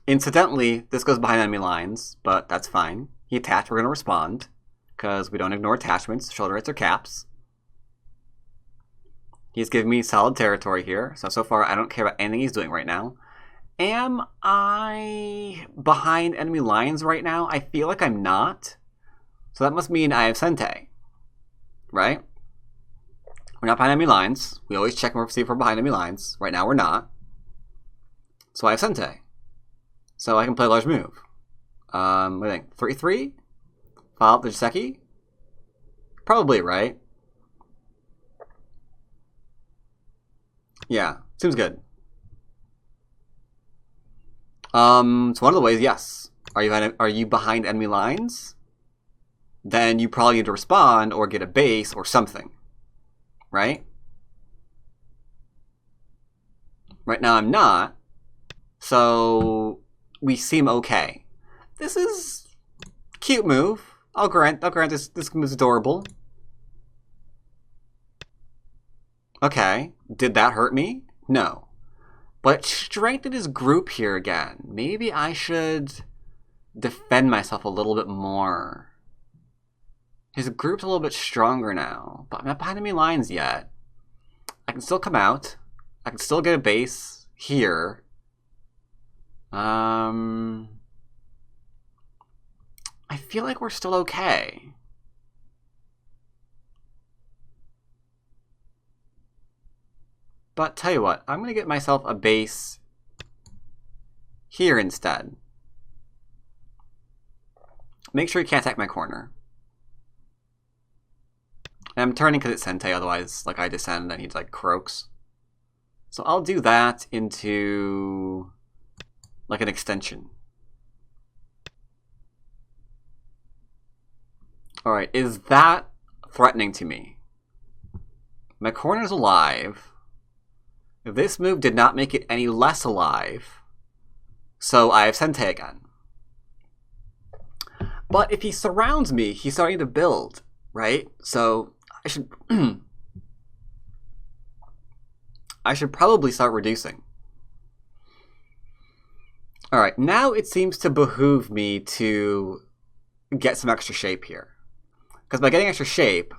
Incidentally, this goes behind enemy lines, but that's fine. He attached, we're going to respond, because we don't ignore attachments, shoulder hits or caps. He's giving me solid territory here, so far I don't care about anything he's doing right now. Am I behind enemy lines right now? I feel like I'm not. So that must mean I have Sente, right? We're not behind enemy lines. We always check and see if we're behind enemy lines. Right now we're not. So I have Sente. So I can play a large move. What do you think? 3-3? Follow up the Joseki? Probably, right? Yeah, seems good. So one of the ways, yes. Are you behind enemy lines? Then you probably need to respond or get a base or something, right? Right now I'm not, so we seem okay. This is cute move. I'll grant this move's adorable. Okay, did that hurt me? No. But strengthened his group here again. Maybe I should defend myself a little bit more. His group's a little bit stronger now, but I'm not behind enemy lines yet. I can still come out. I can still get a base here. I feel like we're still okay. But tell you what, I'm going to get myself a base here instead. Make sure you can't attack my corner. And I'm turning because it's Sentei, otherwise, like, I descend and he, like, croaks. So I'll do that into, like, an extension. Alright, is that threatening to me? My corner's alive. This move did not make it any less alive. So I have Sentei again. But if he surrounds me, he's starting to build, right? So I should I should probably start reducing. Alright, now it seems to behoove me to get some extra shape here. Because by getting extra shape,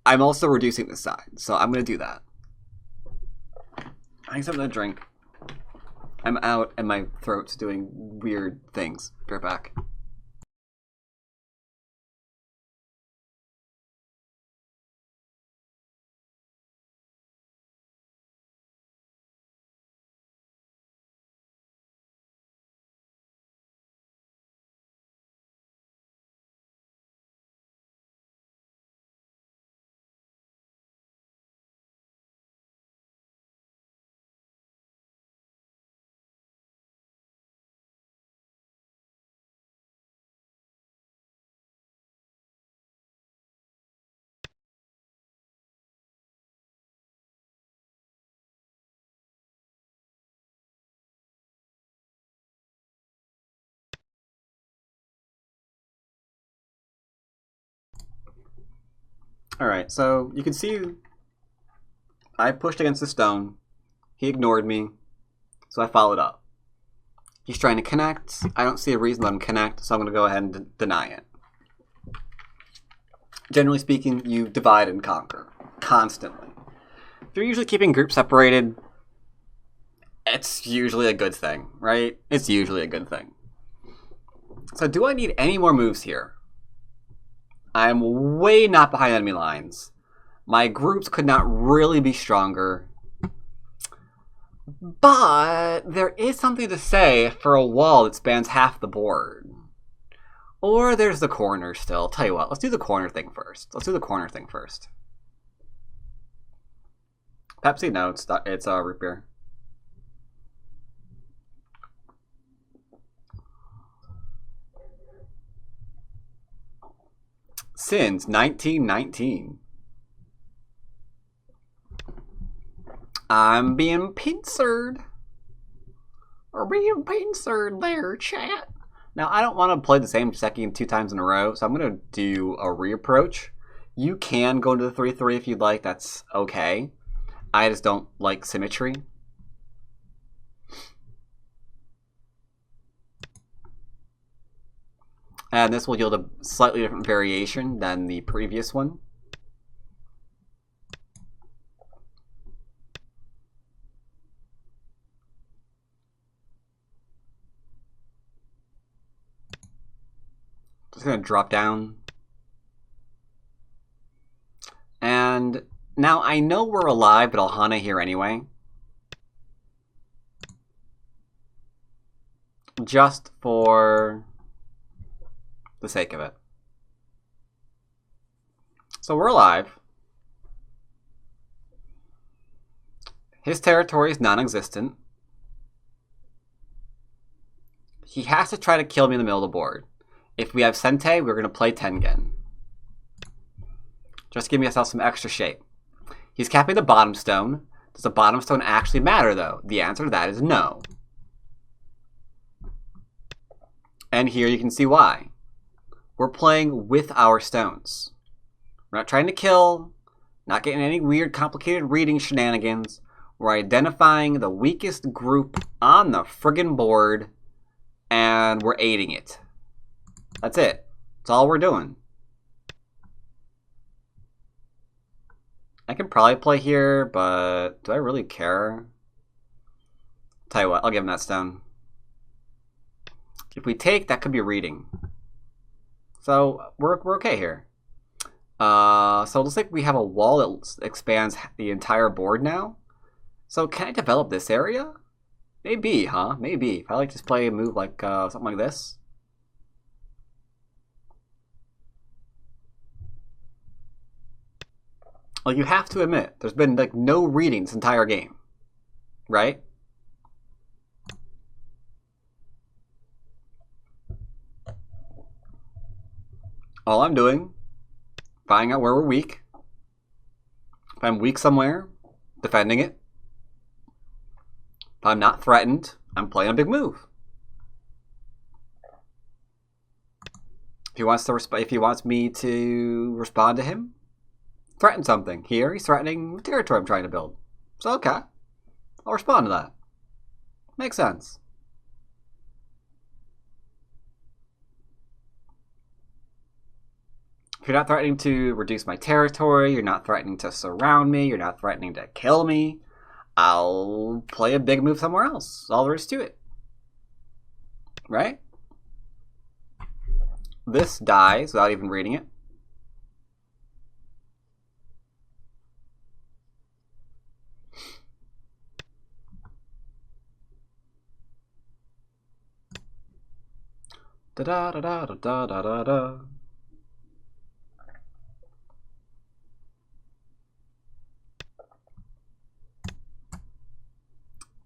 I'm also reducing this side. So I'm going to do that. I need something to drink. I'm out and my throat's doing weird things. Be right back. Alright, so you can see I pushed against the stone. He ignored me, so I followed up. He's trying to connect. I don't see a reason to let him connect, so I'm going to go ahead and deny it. Generally speaking, you divide and conquer. Constantly. If you're usually keeping groups separated, it's usually a good thing, right? It's usually a good thing. So do I need any more moves here? I'm way not behind enemy lines. My groups could not really be stronger. But there is something to say for a wall that spans half the board. Or there's the corner still. Tell you what, let's do the corner thing first. Pepsi? No, it's root beer. Since 1919. I'm being pincered. Or being pincered there, chat. Now, I don't want to play the same Seki 2 times in a row, so I'm going to do a reapproach. You can go into the 3-3 if you'd like. That's okay. I just don't like symmetry. And this will yield a slightly different variation than the previous one. Just going to drop down. And now I know we're alive, but I'll Hana here anyway. Just for the sake of it. So we're alive. His territory is non-existent. He has to try to kill me in the middle of the board. If we have Sente, we're going to play Tengen. Just give myself some extra shape. He's capping the bottom stone. Does the bottom stone actually matter, though? The answer to that is no. And here you can see why. We're playing with our stones. We're not trying to kill, not getting any weird, complicated reading shenanigans. We're identifying the weakest group on the friggin' board, and we're aiding it. That's it. That's all we're doing. I can probably play here, but do I really care? Tell you what, I'll give him that stone. If we take, that could be reading. So we're okay here. So it looks like we have a wall that expands the entire board now. So can I develop this area? Maybe, huh? Maybe. If I like to play a move like something like this. Like, you have to admit, there's been like no reading this entire game, right? All I'm doing, finding out where we're weak. If I'm weak somewhere, defending it. If I'm not threatened, I'm playing a big move. If he wants me to respond to him, threaten something. Here, he's threatening the territory I'm trying to build. So, okay. I'll respond to that. Makes sense. If you're not threatening to reduce my territory, you're not threatening to surround me, you're not threatening to kill me, I'll play a big move somewhere else. That's all there is to it. Right? This dies without even reading it. Da da da da da da da da.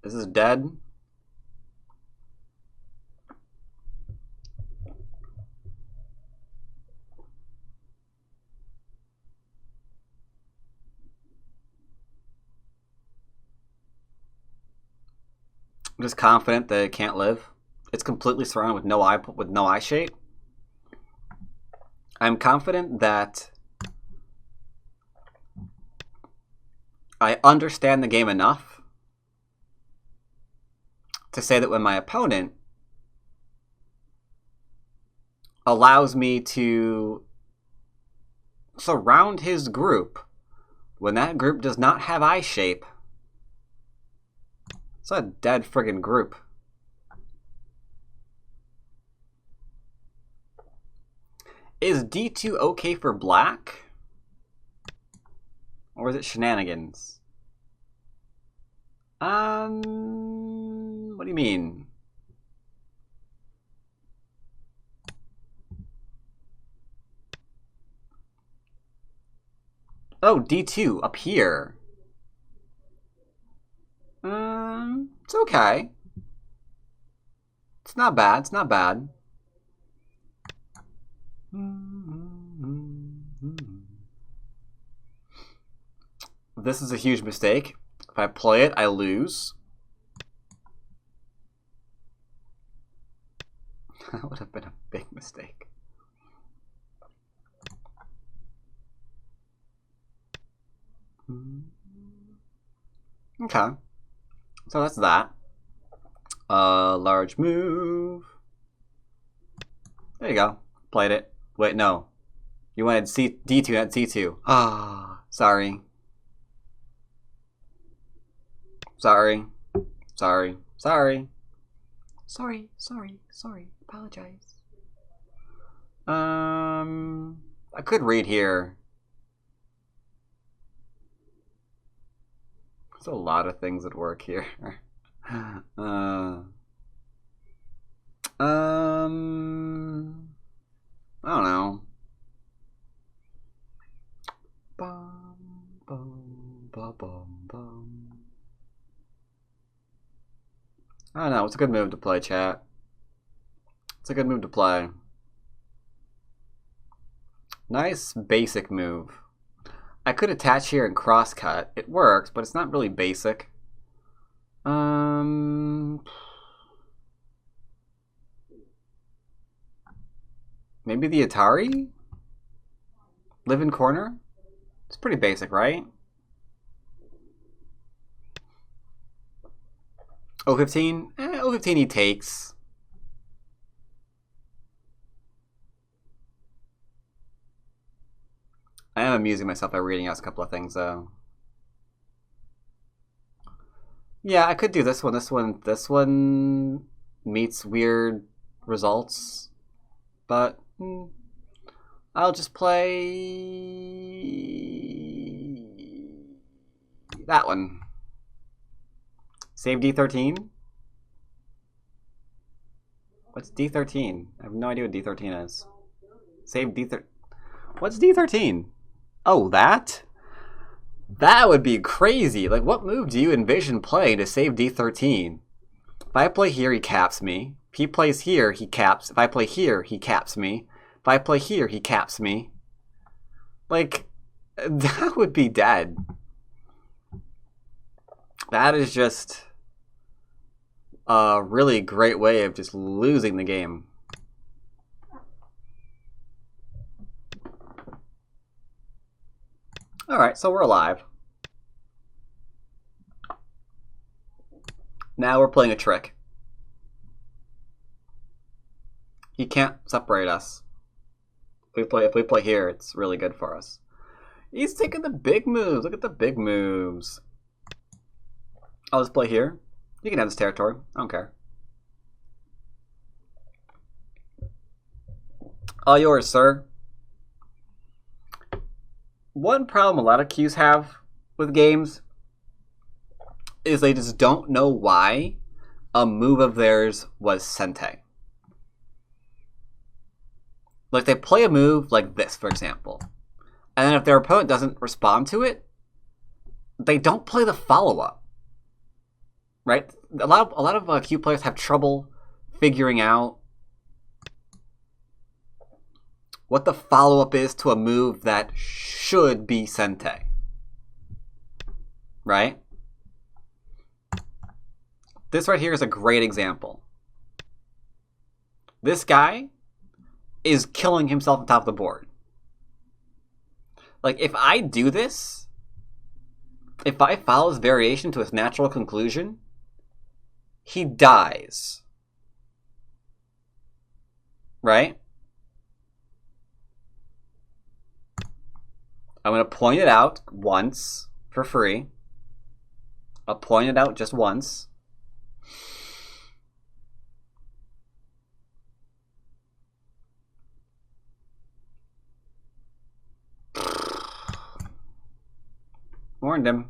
This is dead. I'm just confident that it can't live. It's completely surrounded with no eye shape. I'm confident that I understand the game enough to say that when my opponent allows me to surround his group, when that group does not have eye shape, it's a dead friggin' group. Is D2 okay for black? Or is it shenanigans? What do you mean? Oh, D2 up here. It's okay. It's not bad. It's not bad. This is a huge mistake. If I play it, I lose. That would have been a big mistake. Okay. So that's that. Large move. There you go. Played it. Wait, no. You wanted D2, not C2. Ah, sorry. Sorry. Sorry. Sorry. Sorry. Sorry. Sorry. Apologize. I could read here. There's a lot of things that work here. I don't know. Bum, bum, bum, bum, bum. I don't know. It's a good move to play, chat. It's a good move to play. Nice basic move. I could attach here and cross-cut. It works, but it's not really basic. Maybe the Atari? Live in corner? It's pretty basic, right? 015? 015 he takes. I am amusing myself by reading out a couple of things, though. Yeah, I could do this one. This one meets weird results. But I'll just play that one. Save D13. What's D13? I have no idea what D13 is. Save D13. What's D13? Oh, that? That would be crazy. Like, what move do you envision playing to save D13? If I play here, he caps me. If he plays here, he caps. If I play here, he caps me. If I play here, he caps me. Like, that would be dead. That is just a really great way of just losing the game. Alright, so we're alive. Now we're playing a trick. He can't separate us. If we play here, it's really good for us. He's taking the big moves. Look at the big moves. I'll just play here. You can have this territory. I don't care. All yours, sir. One problem a lot of queues have with games is they just don't know why a move of theirs was sente. Like, they play a move like this, for example, and then if their opponent doesn't respond to it, they don't play the follow-up. Right? A lot of queue players have trouble figuring out what the follow-up is to a move that should be sente. Right? This right here is a great example. This guy is killing himself on top of the board. Like, if I do this, if I follow this variation to its natural conclusion, he dies. Right? I'm going to point it out once for free. I'll point it out just once. Warned him.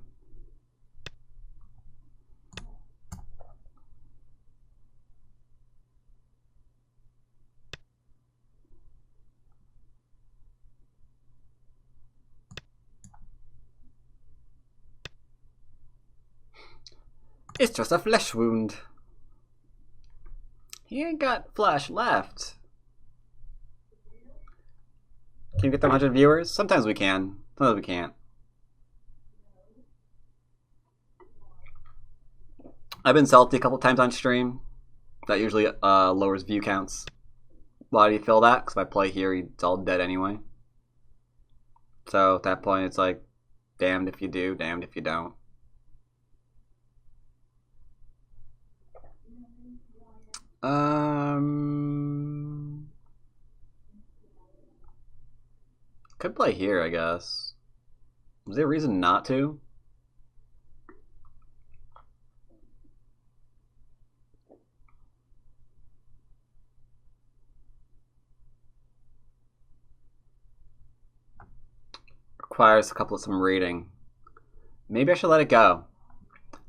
It's just a flesh wound. He ain't got flesh left. Can you get them 100 viewers? Sometimes we can. Sometimes we can't. I've been salty a couple times on stream. That usually lowers view counts. Why do you feel that? Because if I play here, it's all dead anyway. So at that point, it's like, damned if you do, damned if you don't. Could play here, I guess. Was there a reason not to? Requires some reading. Maybe I should let it go.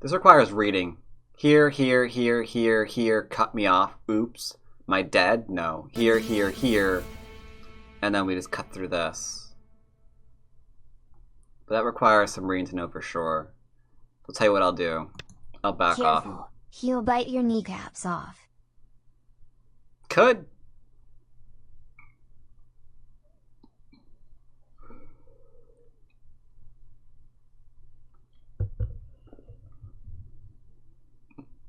This requires reading. Here, here, here, here, here, cut me off. Oops. Am I dead? No. Here, here, here. And then we just cut through this. But that requires some reading to know for sure. I'll tell you what I'll do. I'll back off. He'll bite your kneecaps off. Could.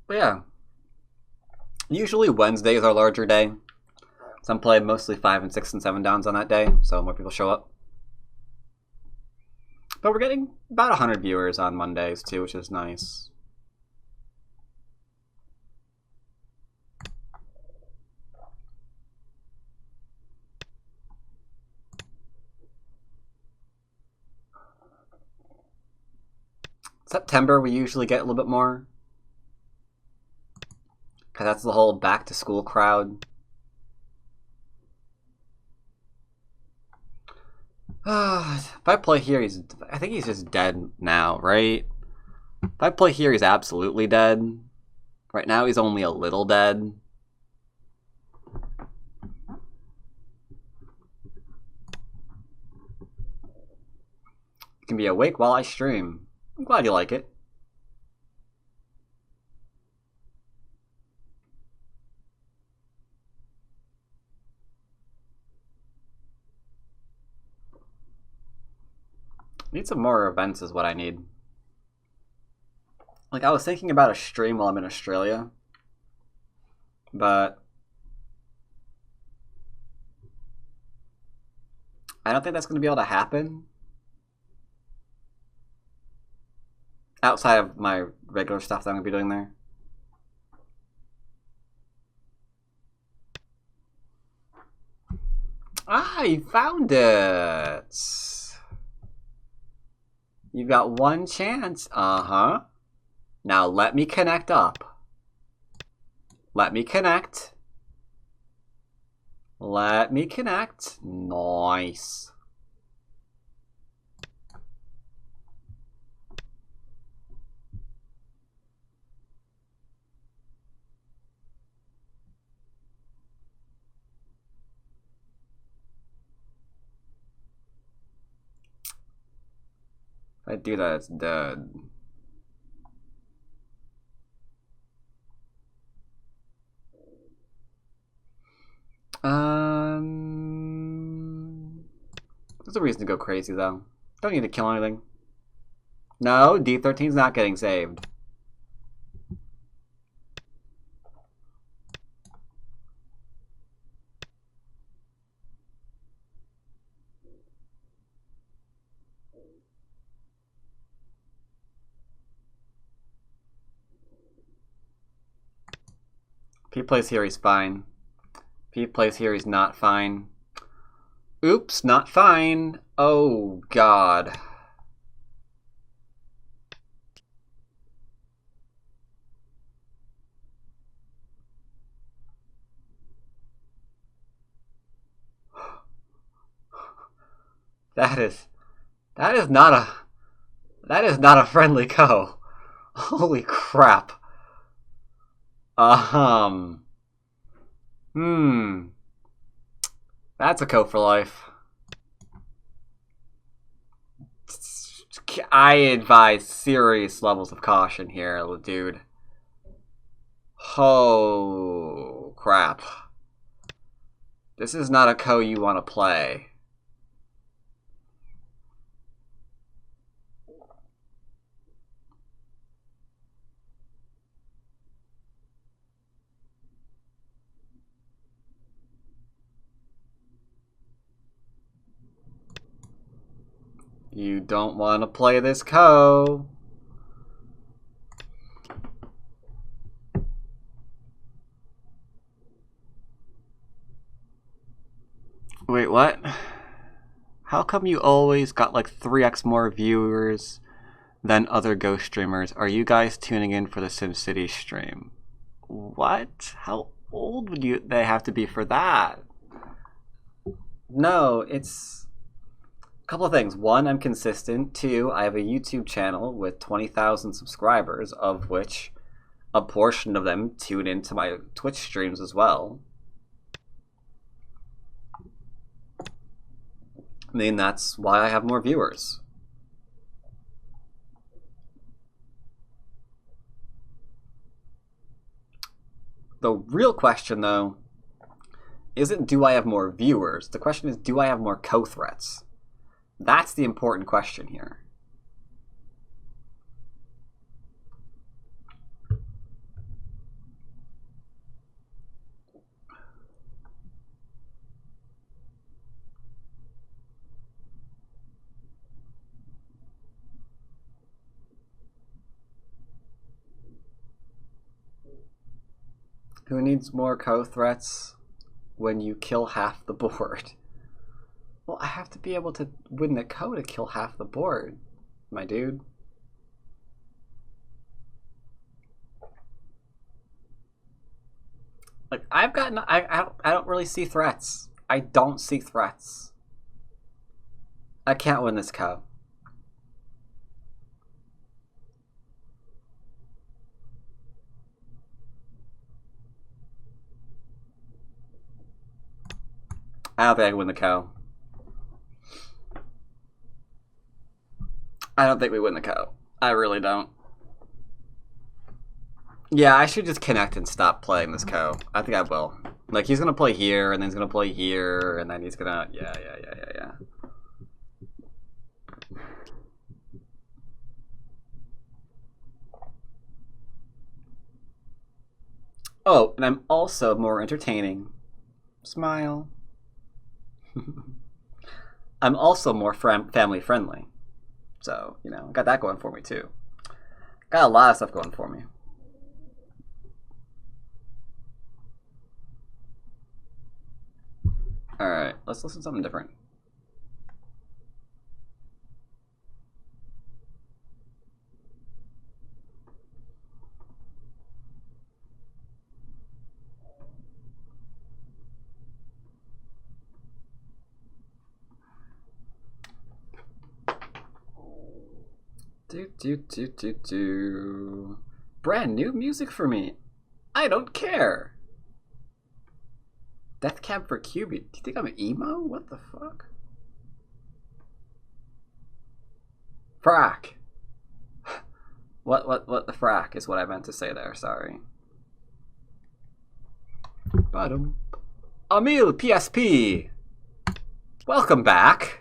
But yeah. Usually Wednesdays are a larger day. So I'm playing mostly 5 and 6 and 7 downs on that day, so more people show up. But we're getting about 100 viewers on Mondays too, which is nice. September we usually get a little bit more. Because that's the whole back to school crowd. If I play here, I think he's just dead now, right? If I play here, he's absolutely dead. Right now, he's only a little dead. You can be awake while I stream. I'm glad you like it. Need some more events is what I need. Like, I was thinking about a stream while I'm in Australia. But I don't think that's going to be able to happen. Outside of my regular stuff that I'm going to be doing there. Ah, you found it! You've got one chance. Uh-huh. Now let me connect up. Let me connect. Let me connect. Nice. If I do that, it's dead. There's a reason to go crazy, though. Don't need to kill anything. No, D13's not getting saved. If he plays here, he's fine. If he plays here, he's not fine. Oops, not fine. Oh, God. That is not a friendly co. Holy crap. That's a co for life. I advise serious levels of caution here, dude. Oh, crap. This is not a co you want to play. You don't want to play this co. Wait, what? How come you always got like 3x more viewers than other Ghost streamers? Are you guys tuning in for the SimCity stream? What? How old would they have to be for that? No, it's a couple of things. One, I'm consistent. Two, I have a YouTube channel with 20,000 subscribers, of which a portion of them tune into my Twitch streams as well. I mean, that's why I have more viewers. The real question, though, isn't do I have more viewers? The question is, do I have more co-threats? That's the important question here. Who needs more co-threats when you kill half the board? Well, I have to be able to win the co to kill half the board, my dude. Like, I've got no, I don't really see threats. I don't see threats. I can't win this co. I don't think I can win the co. I don't think we win the co. I really don't. Yeah, I should just connect and stop playing this co. I think I will. Like, he's gonna play here, and then he's gonna play here, and then he's gonna... Yeah. Oh, and I'm also more entertaining. Smile. I'm also more family friendly. So, you know, got that going for me too. Got a lot of stuff going for me. Alright, let's listen to something different. Do. Brand new music for me. I don't care. Death Cab for Cutie. Do you think I'm emo? What the fuck? Frack. What the frack is what I meant to say there, sorry. Bottom. Emil PSP. Welcome back.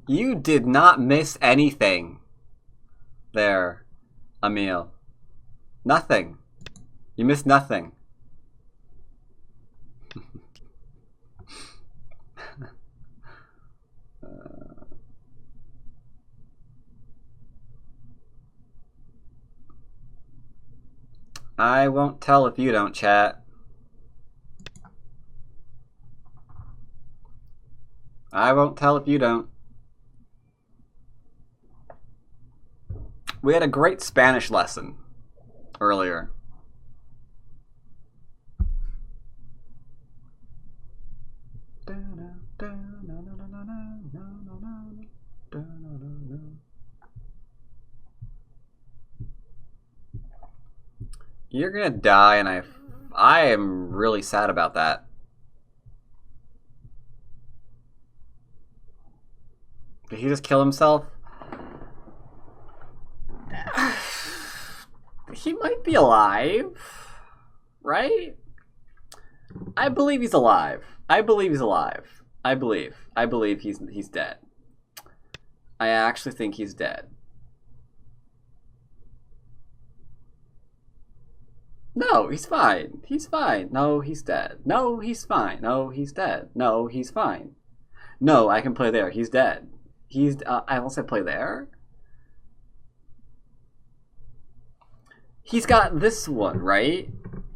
You did not miss anything there, Emil. Nothing. You missed nothing. I won't tell if you don't, chat. I won't tell if you don't. We had a great Spanish lesson earlier. You're gonna die, and I am really sad about that. Did he just kill himself? He might be alive, right? I believe he's alive. I believe he's alive. I believe he's dead. I actually think he's dead. No, he's fine. He's fine. No, he's dead. No, he's fine. No, he's dead. No, he's fine. No, I can play there. He's dead. He's. I also play there. He's got this one, right?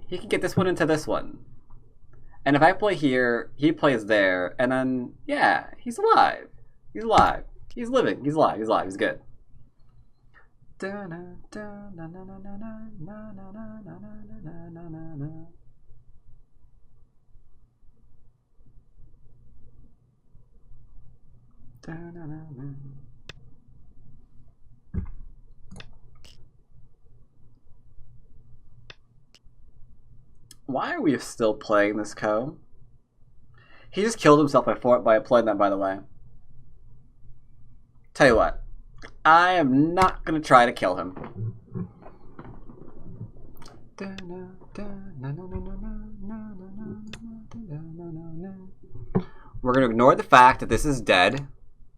He can get this one into this one. And if I play here, he plays there, and then, yeah, he's alive. He's alive. He's living. He's alive. He's alive. He's good. Why are we still playing this co? He just killed himself by playing that, by the way. Tell you what. I am not gonna try to kill him. We're gonna ignore the fact that this is dead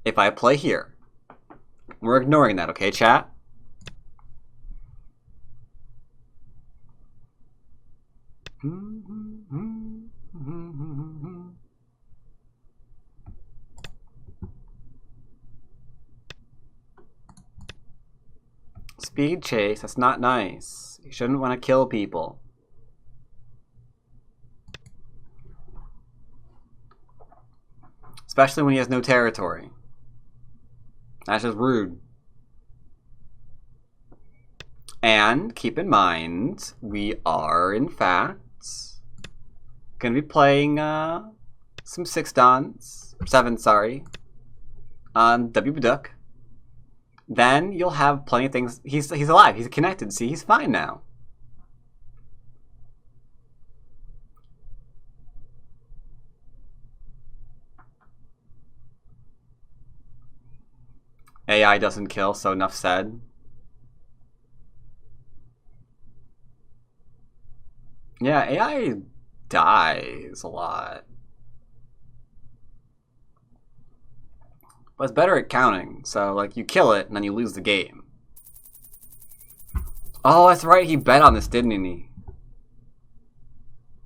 if I play here. We're ignoring that, okay, chat? Speed chase, that's not nice. You shouldn't want to kill people. Especially when he has no territory. That's just rude. And keep in mind, we are, in fact, going to be playing some 7, sorry, on W Duck. Then you'll have plenty of things. He's alive. He's connected. See, he's fine now. AI doesn't kill, so enough said. Yeah, AI dies a lot. But it's better at counting, so like you kill it and then you lose the game. Oh, that's right, he bet on this, didn't he?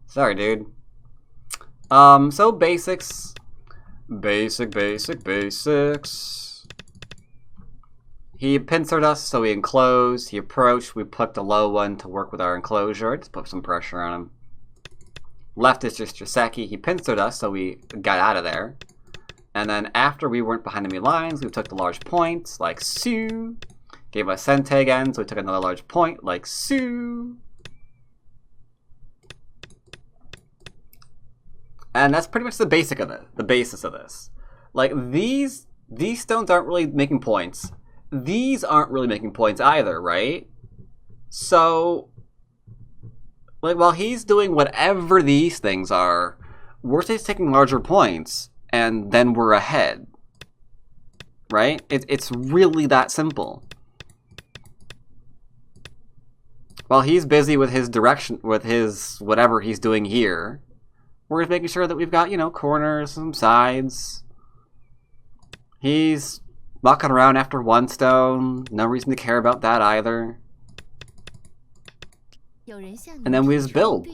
Sorry, dude. So basics. Basics. He pincered us, so we enclosed. He approached, we put the low one to work with our enclosure. Just put some pressure on him. Left is just Joseki. He pincered us, so we got out of there. And then after we weren't behind enemy lines, we took the large points, like Sue. Gave us Sente again, so we took another large point, like Sue. And that's pretty much the basic of it, the basis of this. Like, these stones aren't really making points. These aren't really making points either, right? So, like, while he's doing whatever these things are, we're just taking larger points. And then we're ahead, right? It's really that simple. While he's busy with his direction, with his whatever he's doing here, we're just making sure that we've got, you know, corners, some sides. He's walking around after one stone. No reason to care about that either. And then we just build.